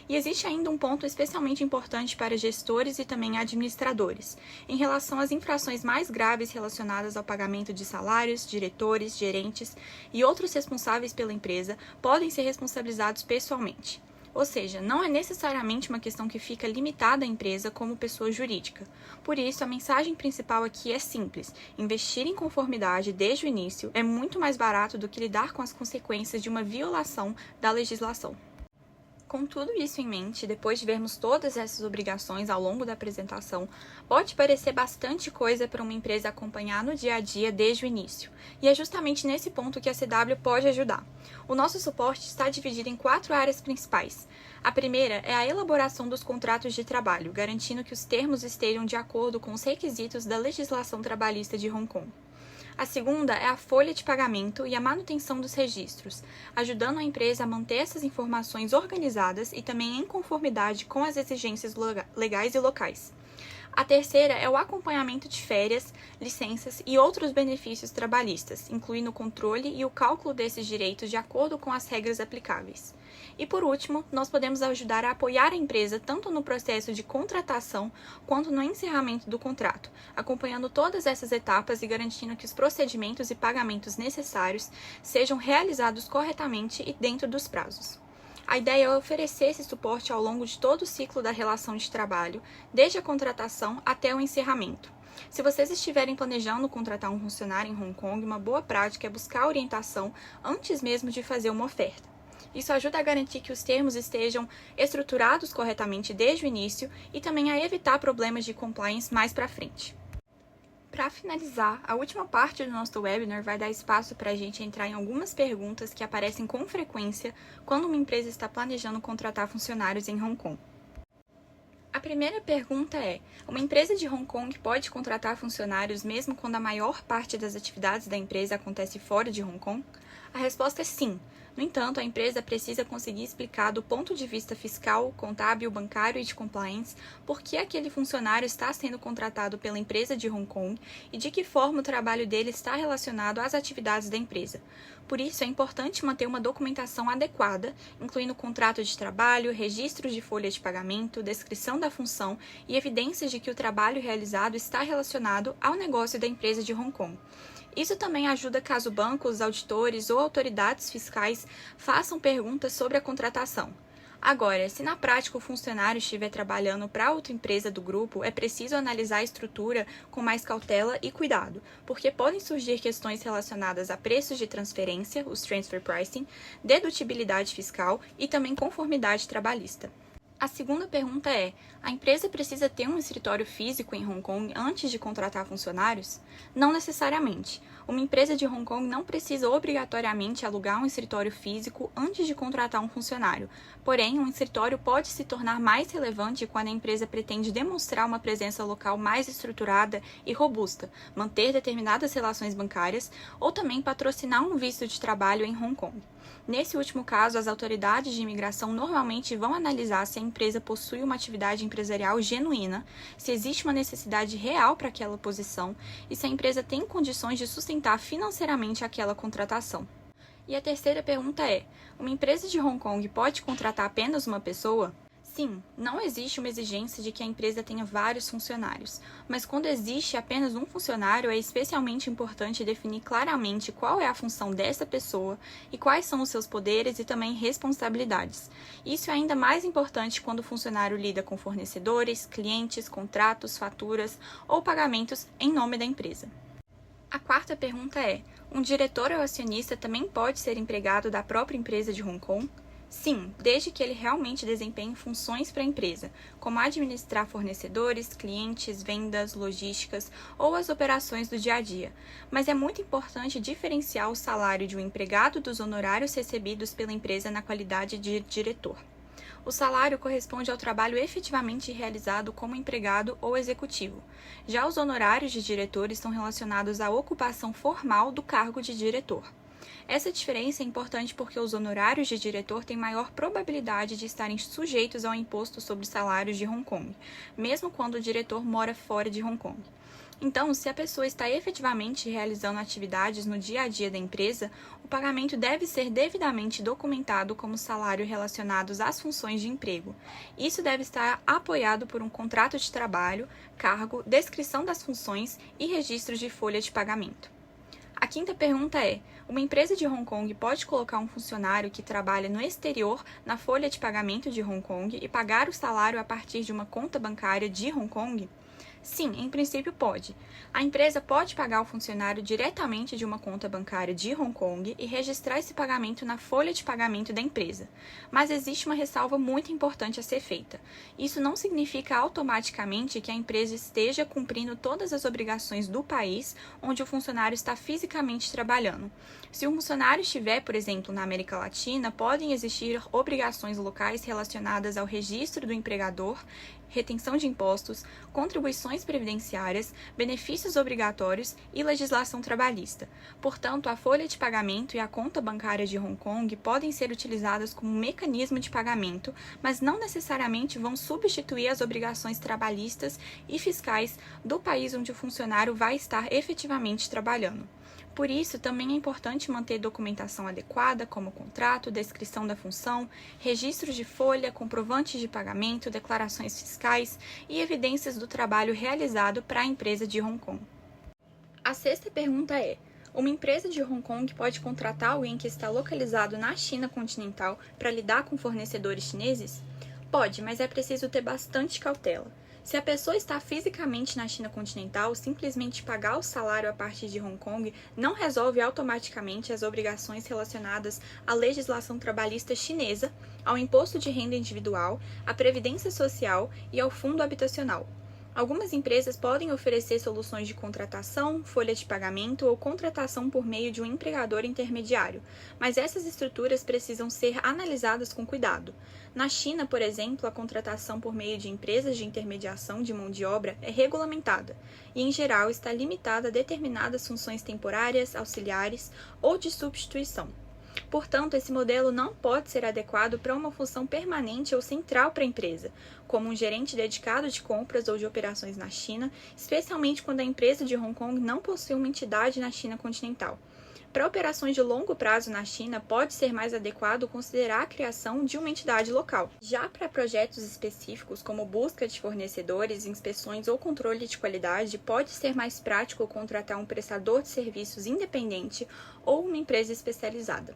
E existe ainda um ponto especialmente importante para gestores e também administradores, em relação às infrações mais graves relacionadas ao pagamento de salários, diretores, gerentes e outros responsáveis pela empresa podem ser responsabilizados pessoalmente. Ou seja, não é necessariamente uma questão que fica limitada à empresa como pessoa jurídica. Por isso, a mensagem principal aqui é simples: investir em conformidade desde o início é muito mais barato do que lidar com as consequências de uma violação da legislação. Com tudo isso em mente, depois de vermos todas essas obrigações ao longo da apresentação, pode parecer bastante coisa para uma empresa acompanhar no dia a dia desde o início. E é justamente nesse ponto que a CW pode ajudar. O nosso suporte está dividido em 4 áreas principais. A primeira é a elaboração dos contratos de trabalho, garantindo que os termos estejam de acordo com os requisitos da legislação trabalhista de Hong Kong. A segunda é a folha de pagamento e a manutenção dos registros, ajudando a empresa a manter essas informações organizadas e também em conformidade com as exigências legais e locais. A terceira é o acompanhamento de férias, licenças e outros benefícios trabalhistas, incluindo o controle e o cálculo desses direitos de acordo com as regras aplicáveis. E por último, nós podemos ajudar a apoiar a empresa tanto no processo de contratação quanto no encerramento do contrato, acompanhando todas essas etapas e garantindo que os procedimentos e pagamentos necessários sejam realizados corretamente e dentro dos prazos. A ideia é oferecer esse suporte ao longo de todo o ciclo da relação de trabalho, desde a contratação até o encerramento. Se vocês estiverem planejando contratar um funcionário em Hong Kong, uma boa prática é buscar orientação antes mesmo de fazer uma oferta. Isso ajuda a garantir que os termos estejam estruturados corretamente desde o início e também a evitar problemas de compliance mais para frente. Para finalizar, a última parte do nosso webinar vai dar espaço para a gente entrar em algumas perguntas que aparecem com frequência quando uma empresa está planejando contratar funcionários em Hong Kong. A primeira pergunta é: uma empresa de Hong Kong pode contratar funcionários mesmo quando a maior parte das atividades da empresa acontece fora de Hong Kong? A resposta é sim. No entanto, a empresa precisa conseguir explicar do ponto de vista fiscal, contábil, bancário e de compliance por que aquele funcionário está sendo contratado pela empresa de Hong Kong e de que forma o trabalho dele está relacionado às atividades da empresa. Por isso, é importante manter uma documentação adequada, incluindo contrato de trabalho, registros de folha de pagamento, descrição da função e evidências de que o trabalho realizado está relacionado ao negócio da empresa de Hong Kong. Isso também ajuda caso bancos, auditores ou autoridades fiscais façam perguntas sobre a contratação. Agora, se na prática o funcionário estiver trabalhando para outra empresa do grupo, é preciso analisar a estrutura com mais cautela e cuidado, porque podem surgir questões relacionadas a preços de transferência, os transfer pricing, dedutibilidade fiscal e também conformidade trabalhista. A segunda pergunta é: a empresa precisa ter um escritório físico em Hong Kong antes de contratar funcionários? Não necessariamente. Uma empresa de Hong Kong não precisa obrigatoriamente alugar um escritório físico antes de contratar um funcionário. Porém, um escritório pode se tornar mais relevante quando a empresa pretende demonstrar uma presença local mais estruturada e robusta, manter determinadas relações bancárias ou também patrocinar um visto de trabalho em Hong Kong. Nesse último caso, as autoridades de imigração normalmente vão analisar se a empresa possui uma atividade empresarial genuína, se existe uma necessidade real para aquela posição e se a empresa tem condições de sustentar financeiramente aquela contratação. E a terceira pergunta é: uma empresa de Hong Kong pode contratar apenas uma pessoa? Sim, não existe uma exigência de que a empresa tenha vários funcionários, mas quando existe apenas um funcionário, é especialmente importante definir claramente qual é a função dessa pessoa e quais são os seus poderes e também responsabilidades. Isso é ainda mais importante quando o funcionário lida com fornecedores, clientes, contratos, faturas ou pagamentos em nome da empresa. A quarta pergunta é: um diretor ou acionista também pode ser empregado da própria empresa de Hong Kong? Sim, desde que ele realmente desempenhe funções para a empresa, como administrar fornecedores, clientes, vendas, logísticas ou as operações do dia a dia. Mas é muito importante diferenciar o salário de um empregado dos honorários recebidos pela empresa na qualidade de diretor. O salário corresponde ao trabalho efetivamente realizado como empregado ou executivo. Já os honorários de diretor estão relacionados à ocupação formal do cargo de diretor. Essa diferença é importante porque os honorários de diretor têm maior probabilidade de estarem sujeitos ao imposto sobre salários de Hong Kong, mesmo quando o diretor mora fora de Hong Kong. Então, se a pessoa está efetivamente realizando atividades no dia a dia da empresa, o pagamento deve ser devidamente documentado como salário relacionados às funções de emprego. Isso deve estar apoiado por um contrato de trabalho, cargo, descrição das funções e registros de folha de pagamento. A quinta pergunta é: uma empresa de Hong Kong pode colocar um funcionário que trabalha no exterior na folha de pagamento de Hong Kong e pagar o salário a partir de uma conta bancária de Hong Kong? Sim, em princípio pode. A empresa pode pagar o funcionário diretamente de uma conta bancária de Hong Kong e registrar esse pagamento na folha de pagamento da empresa. Mas existe uma ressalva muito importante a ser feita. Isso não significa automaticamente que a empresa esteja cumprindo todas as obrigações do país onde o funcionário está fisicamente trabalhando. Se o funcionário estiver, por exemplo, na América Latina, podem existir obrigações locais relacionadas ao registro do empregador, retenção de impostos, contribuições previdenciárias, benefícios obrigatórios e legislação trabalhista. Portanto, a folha de pagamento e a conta bancária de Hong Kong podem ser utilizadas como mecanismo de pagamento, mas não necessariamente vão substituir as obrigações trabalhistas e fiscais do país onde o funcionário vai estar efetivamente trabalhando. Por isso, também é importante manter documentação adequada, como contrato, descrição da função, registros de folha, comprovantes de pagamento, declarações fiscais e evidências do trabalho realizado para a empresa de Hong Kong. A sexta pergunta é: uma empresa de Hong Kong pode contratar alguém que está localizado na China continental para lidar com fornecedores chineses? Pode, mas é preciso ter bastante cautela. Se a pessoa está fisicamente na China continental, simplesmente pagar o salário a partir de Hong Kong não resolve automaticamente as obrigações relacionadas à legislação trabalhista chinesa, ao imposto de renda individual, à previdência social e ao fundo habitacional. Algumas empresas podem oferecer soluções de contratação, folha de pagamento ou contratação por meio de um empregador intermediário, mas essas estruturas precisam ser analisadas com cuidado. Na China, por exemplo, a contratação por meio de empresas de intermediação de mão de obra é regulamentada e, em geral, está limitada a determinadas funções temporárias, auxiliares ou de substituição. Portanto, esse modelo não pode ser adequado para uma função permanente ou central para a empresa, como um gerente dedicado de compras ou de operações na China, especialmente quando a empresa de Hong Kong não possui uma entidade na China continental. Para operações de longo prazo na China, pode ser mais adequado considerar a criação de uma entidade local. Já para projetos específicos, como busca de fornecedores, inspeções ou controle de qualidade, pode ser mais prático contratar um prestador de serviços independente ou uma empresa especializada.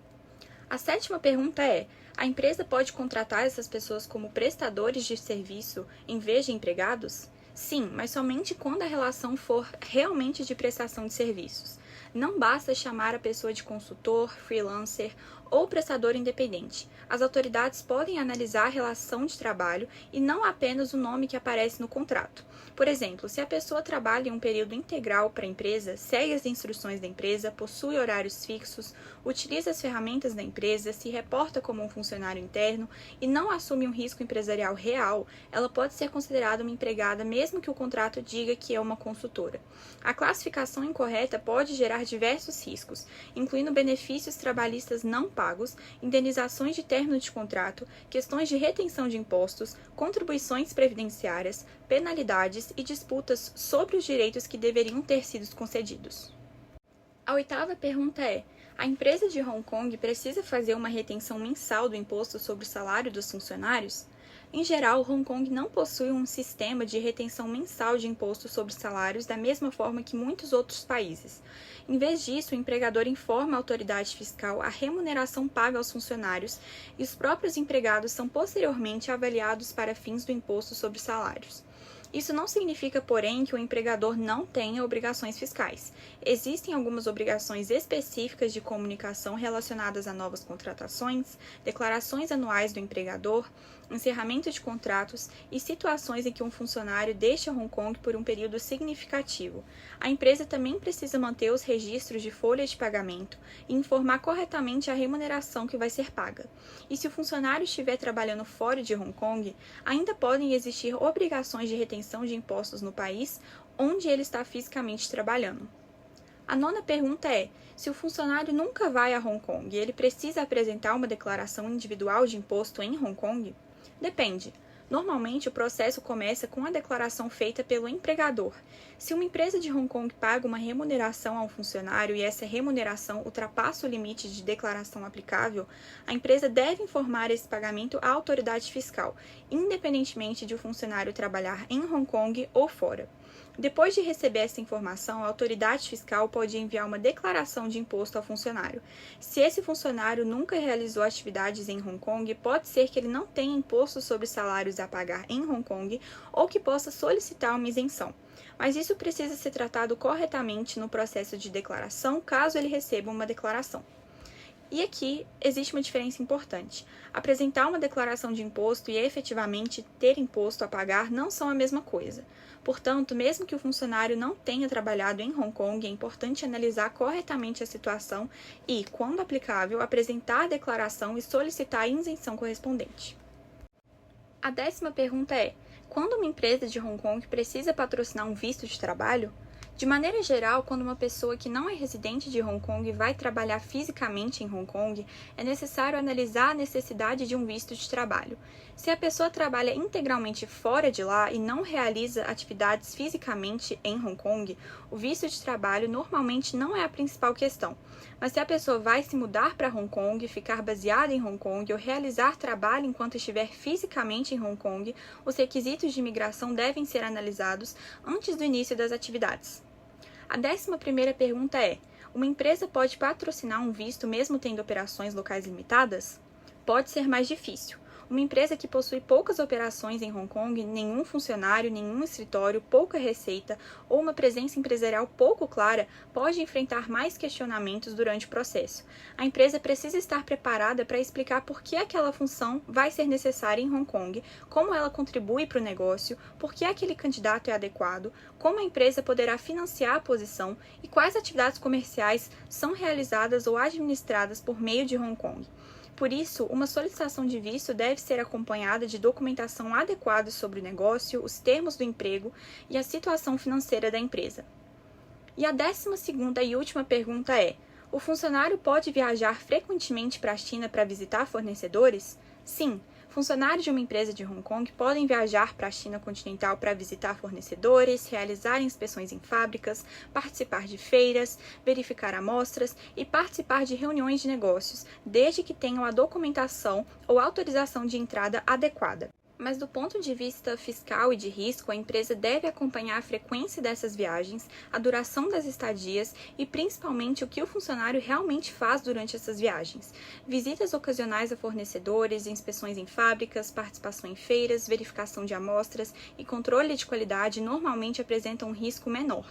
A sétima pergunta é: a empresa pode contratar essas pessoas como prestadores de serviço em vez de empregados? Sim, mas somente quando a relação for realmente de prestação de serviços. Não basta chamar a pessoa de consultor, freelancer ou prestador independente. As autoridades podem analisar a relação de trabalho e não apenas o nome que aparece no contrato. Por exemplo, se a pessoa trabalha em um período integral para a empresa, segue as instruções da empresa, possui horários fixos, utiliza as ferramentas da empresa, se reporta como um funcionário interno e não assume um risco empresarial real, ela pode ser considerada uma empregada mesmo que o contrato diga que é uma consultora. A classificação incorreta pode gerar diversos riscos, incluindo benefícios trabalhistas não pagos, indenizações de término de contrato, questões de retenção de impostos, contribuições previdenciárias, penalidades e disputas sobre os direitos que deveriam ter sido concedidos. A oitava pergunta é: a empresa de Hong Kong precisa fazer uma retenção mensal do imposto sobre o salário dos funcionários? Em geral, Hong Kong não possui um sistema de retenção mensal de imposto sobre salários da mesma forma que muitos outros países. Em vez disso, o empregador informa a autoridade fiscal a remuneração paga aos funcionários e os próprios empregados são posteriormente avaliados para fins do imposto sobre salários. Isso não significa, porém, que o empregador não tenha obrigações fiscais. Existem algumas obrigações específicas de comunicação relacionadas a novas contratações, declarações anuais do empregador, encerramento de contratos e situações em que um funcionário deixa Hong Kong por um período significativo. A empresa também precisa manter os registros de folhas de pagamento e informar corretamente a remuneração que vai ser paga. E se o funcionário estiver trabalhando fora de Hong Kong, ainda podem existir obrigações de retenção de impostos no país onde ele está fisicamente trabalhando. A nona pergunta é: se o funcionário nunca vai a Hong Kong e ele precisa apresentar uma declaração individual de imposto em Hong Kong? Depende. Normalmente, o processo começa com a declaração feita pelo empregador. Se uma empresa de Hong Kong paga uma remuneração a um funcionário e essa remuneração ultrapassa o limite de declaração aplicável, a empresa deve informar esse pagamento à autoridade fiscal, independentemente de o funcionário trabalhar em Hong Kong ou fora. Depois de receber essa informação, a autoridade fiscal pode enviar uma declaração de imposto ao funcionário. Se esse funcionário nunca realizou atividades em Hong Kong, pode ser que ele não tenha imposto sobre salários a pagar em Hong Kong ou que possa solicitar uma isenção. Mas isso precisa ser tratado corretamente no processo de declaração, caso ele receba uma declaração. E aqui existe uma diferença importante. Apresentar uma declaração de imposto e efetivamente ter imposto a pagar não são a mesma coisa. Portanto, mesmo que o funcionário não tenha trabalhado em Hong Kong, é importante analisar corretamente a situação e, quando aplicável, apresentar a declaração e solicitar a isenção correspondente. A 10ª pergunta é: quando uma empresa de Hong Kong precisa patrocinar um visto de trabalho? De maneira geral, quando uma pessoa que não é residente de Hong Kong vai trabalhar fisicamente em Hong Kong, é necessário analisar a necessidade de um visto de trabalho. Se a pessoa trabalha integralmente fora de lá e não realiza atividades fisicamente em Hong Kong, o visto de trabalho normalmente não é a principal questão. Mas se a pessoa vai se mudar para Hong Kong, ficar baseada em Hong Kong ou realizar trabalho enquanto estiver fisicamente em Hong Kong, os requisitos de imigração devem ser analisados antes do início das atividades. A 11ª pergunta é: uma empresa pode patrocinar um visto mesmo tendo operações locais limitadas? Pode ser mais difícil. Uma empresa que possui poucas operações em Hong Kong, nenhum funcionário, nenhum escritório, pouca receita ou uma presença empresarial pouco clara pode enfrentar mais questionamentos durante o processo. A empresa precisa estar preparada para explicar por que aquela função vai ser necessária em Hong Kong, como ela contribui para o negócio, por que aquele candidato é adequado, como a empresa poderá financiar a posição e quais atividades comerciais são realizadas ou administradas por meio de Hong Kong. Por isso, uma solicitação de visto deve ser acompanhada de documentação adequada sobre o negócio, os termos do emprego e a situação financeira da empresa. E a 12ª e última pergunta é: o funcionário pode viajar frequentemente para a China para visitar fornecedores? Sim. Funcionários de uma empresa de Hong Kong podem viajar para a China continental para visitar fornecedores, realizar inspeções em fábricas, participar de feiras, verificar amostras e participar de reuniões de negócios, desde que tenham a documentação ou autorização de entrada adequada. Mas do ponto de vista fiscal e de risco, a empresa deve acompanhar a frequência dessas viagens, a duração das estadias e principalmente o que o funcionário realmente faz durante essas viagens. Visitas ocasionais a fornecedores, inspeções em fábricas, participação em feiras, verificação de amostras e controle de qualidade normalmente apresentam um risco menor.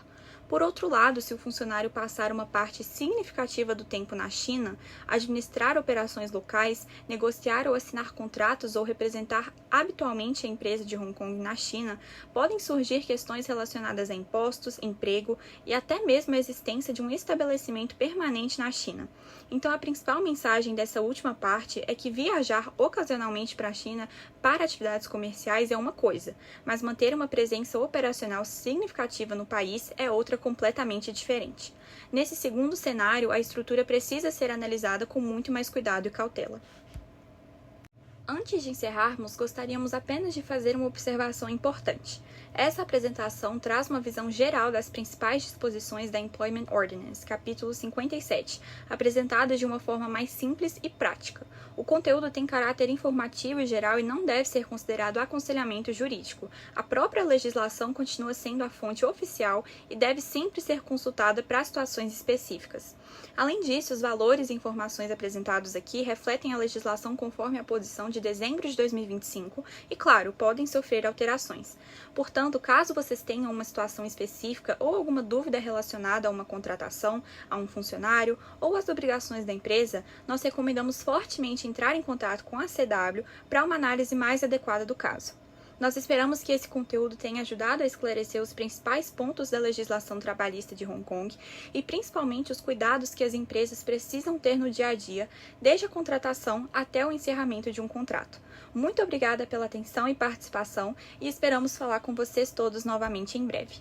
Por outro lado, se o funcionário passar uma parte significativa do tempo na China, administrar operações locais, negociar ou assinar contratos ou representar habitualmente a empresa de Hong Kong na China, podem surgir questões relacionadas a impostos, emprego e até mesmo a existência de um estabelecimento permanente na China. Então, a principal mensagem dessa última parte é que viajar ocasionalmente para a China para atividades comerciais é uma coisa, mas manter uma presença operacional significativa no país é outra completamente diferente. Nesse segundo cenário, a estrutura precisa ser analisada com muito mais cuidado e cautela. Antes de encerrarmos, gostaríamos apenas de fazer uma observação importante. Essa apresentação traz uma visão geral das principais disposições da Employment Ordinance, capítulo 57, apresentadas de uma forma mais simples e prática. O conteúdo tem caráter informativo e geral e não deve ser considerado aconselhamento jurídico. A própria legislação continua sendo a fonte oficial e deve sempre ser consultada para situações específicas. Além disso, os valores e informações apresentados aqui refletem a legislação conforme a posição de dezembro de 2025 e, claro, podem sofrer alterações. Portanto, caso vocês tenham uma situação específica ou alguma dúvida relacionada a uma contratação, a um funcionário ou às obrigações da empresa, nós recomendamos fortemente entrar em contato com a CW para uma análise mais adequada do caso. Nós esperamos que esse conteúdo tenha ajudado a esclarecer os principais pontos da legislação trabalhista de Hong Kong e principalmente os cuidados que as empresas precisam ter no dia a dia, desde a contratação até o encerramento de um contrato. Muito obrigada pela atenção e participação e esperamos falar com vocês todos novamente em breve.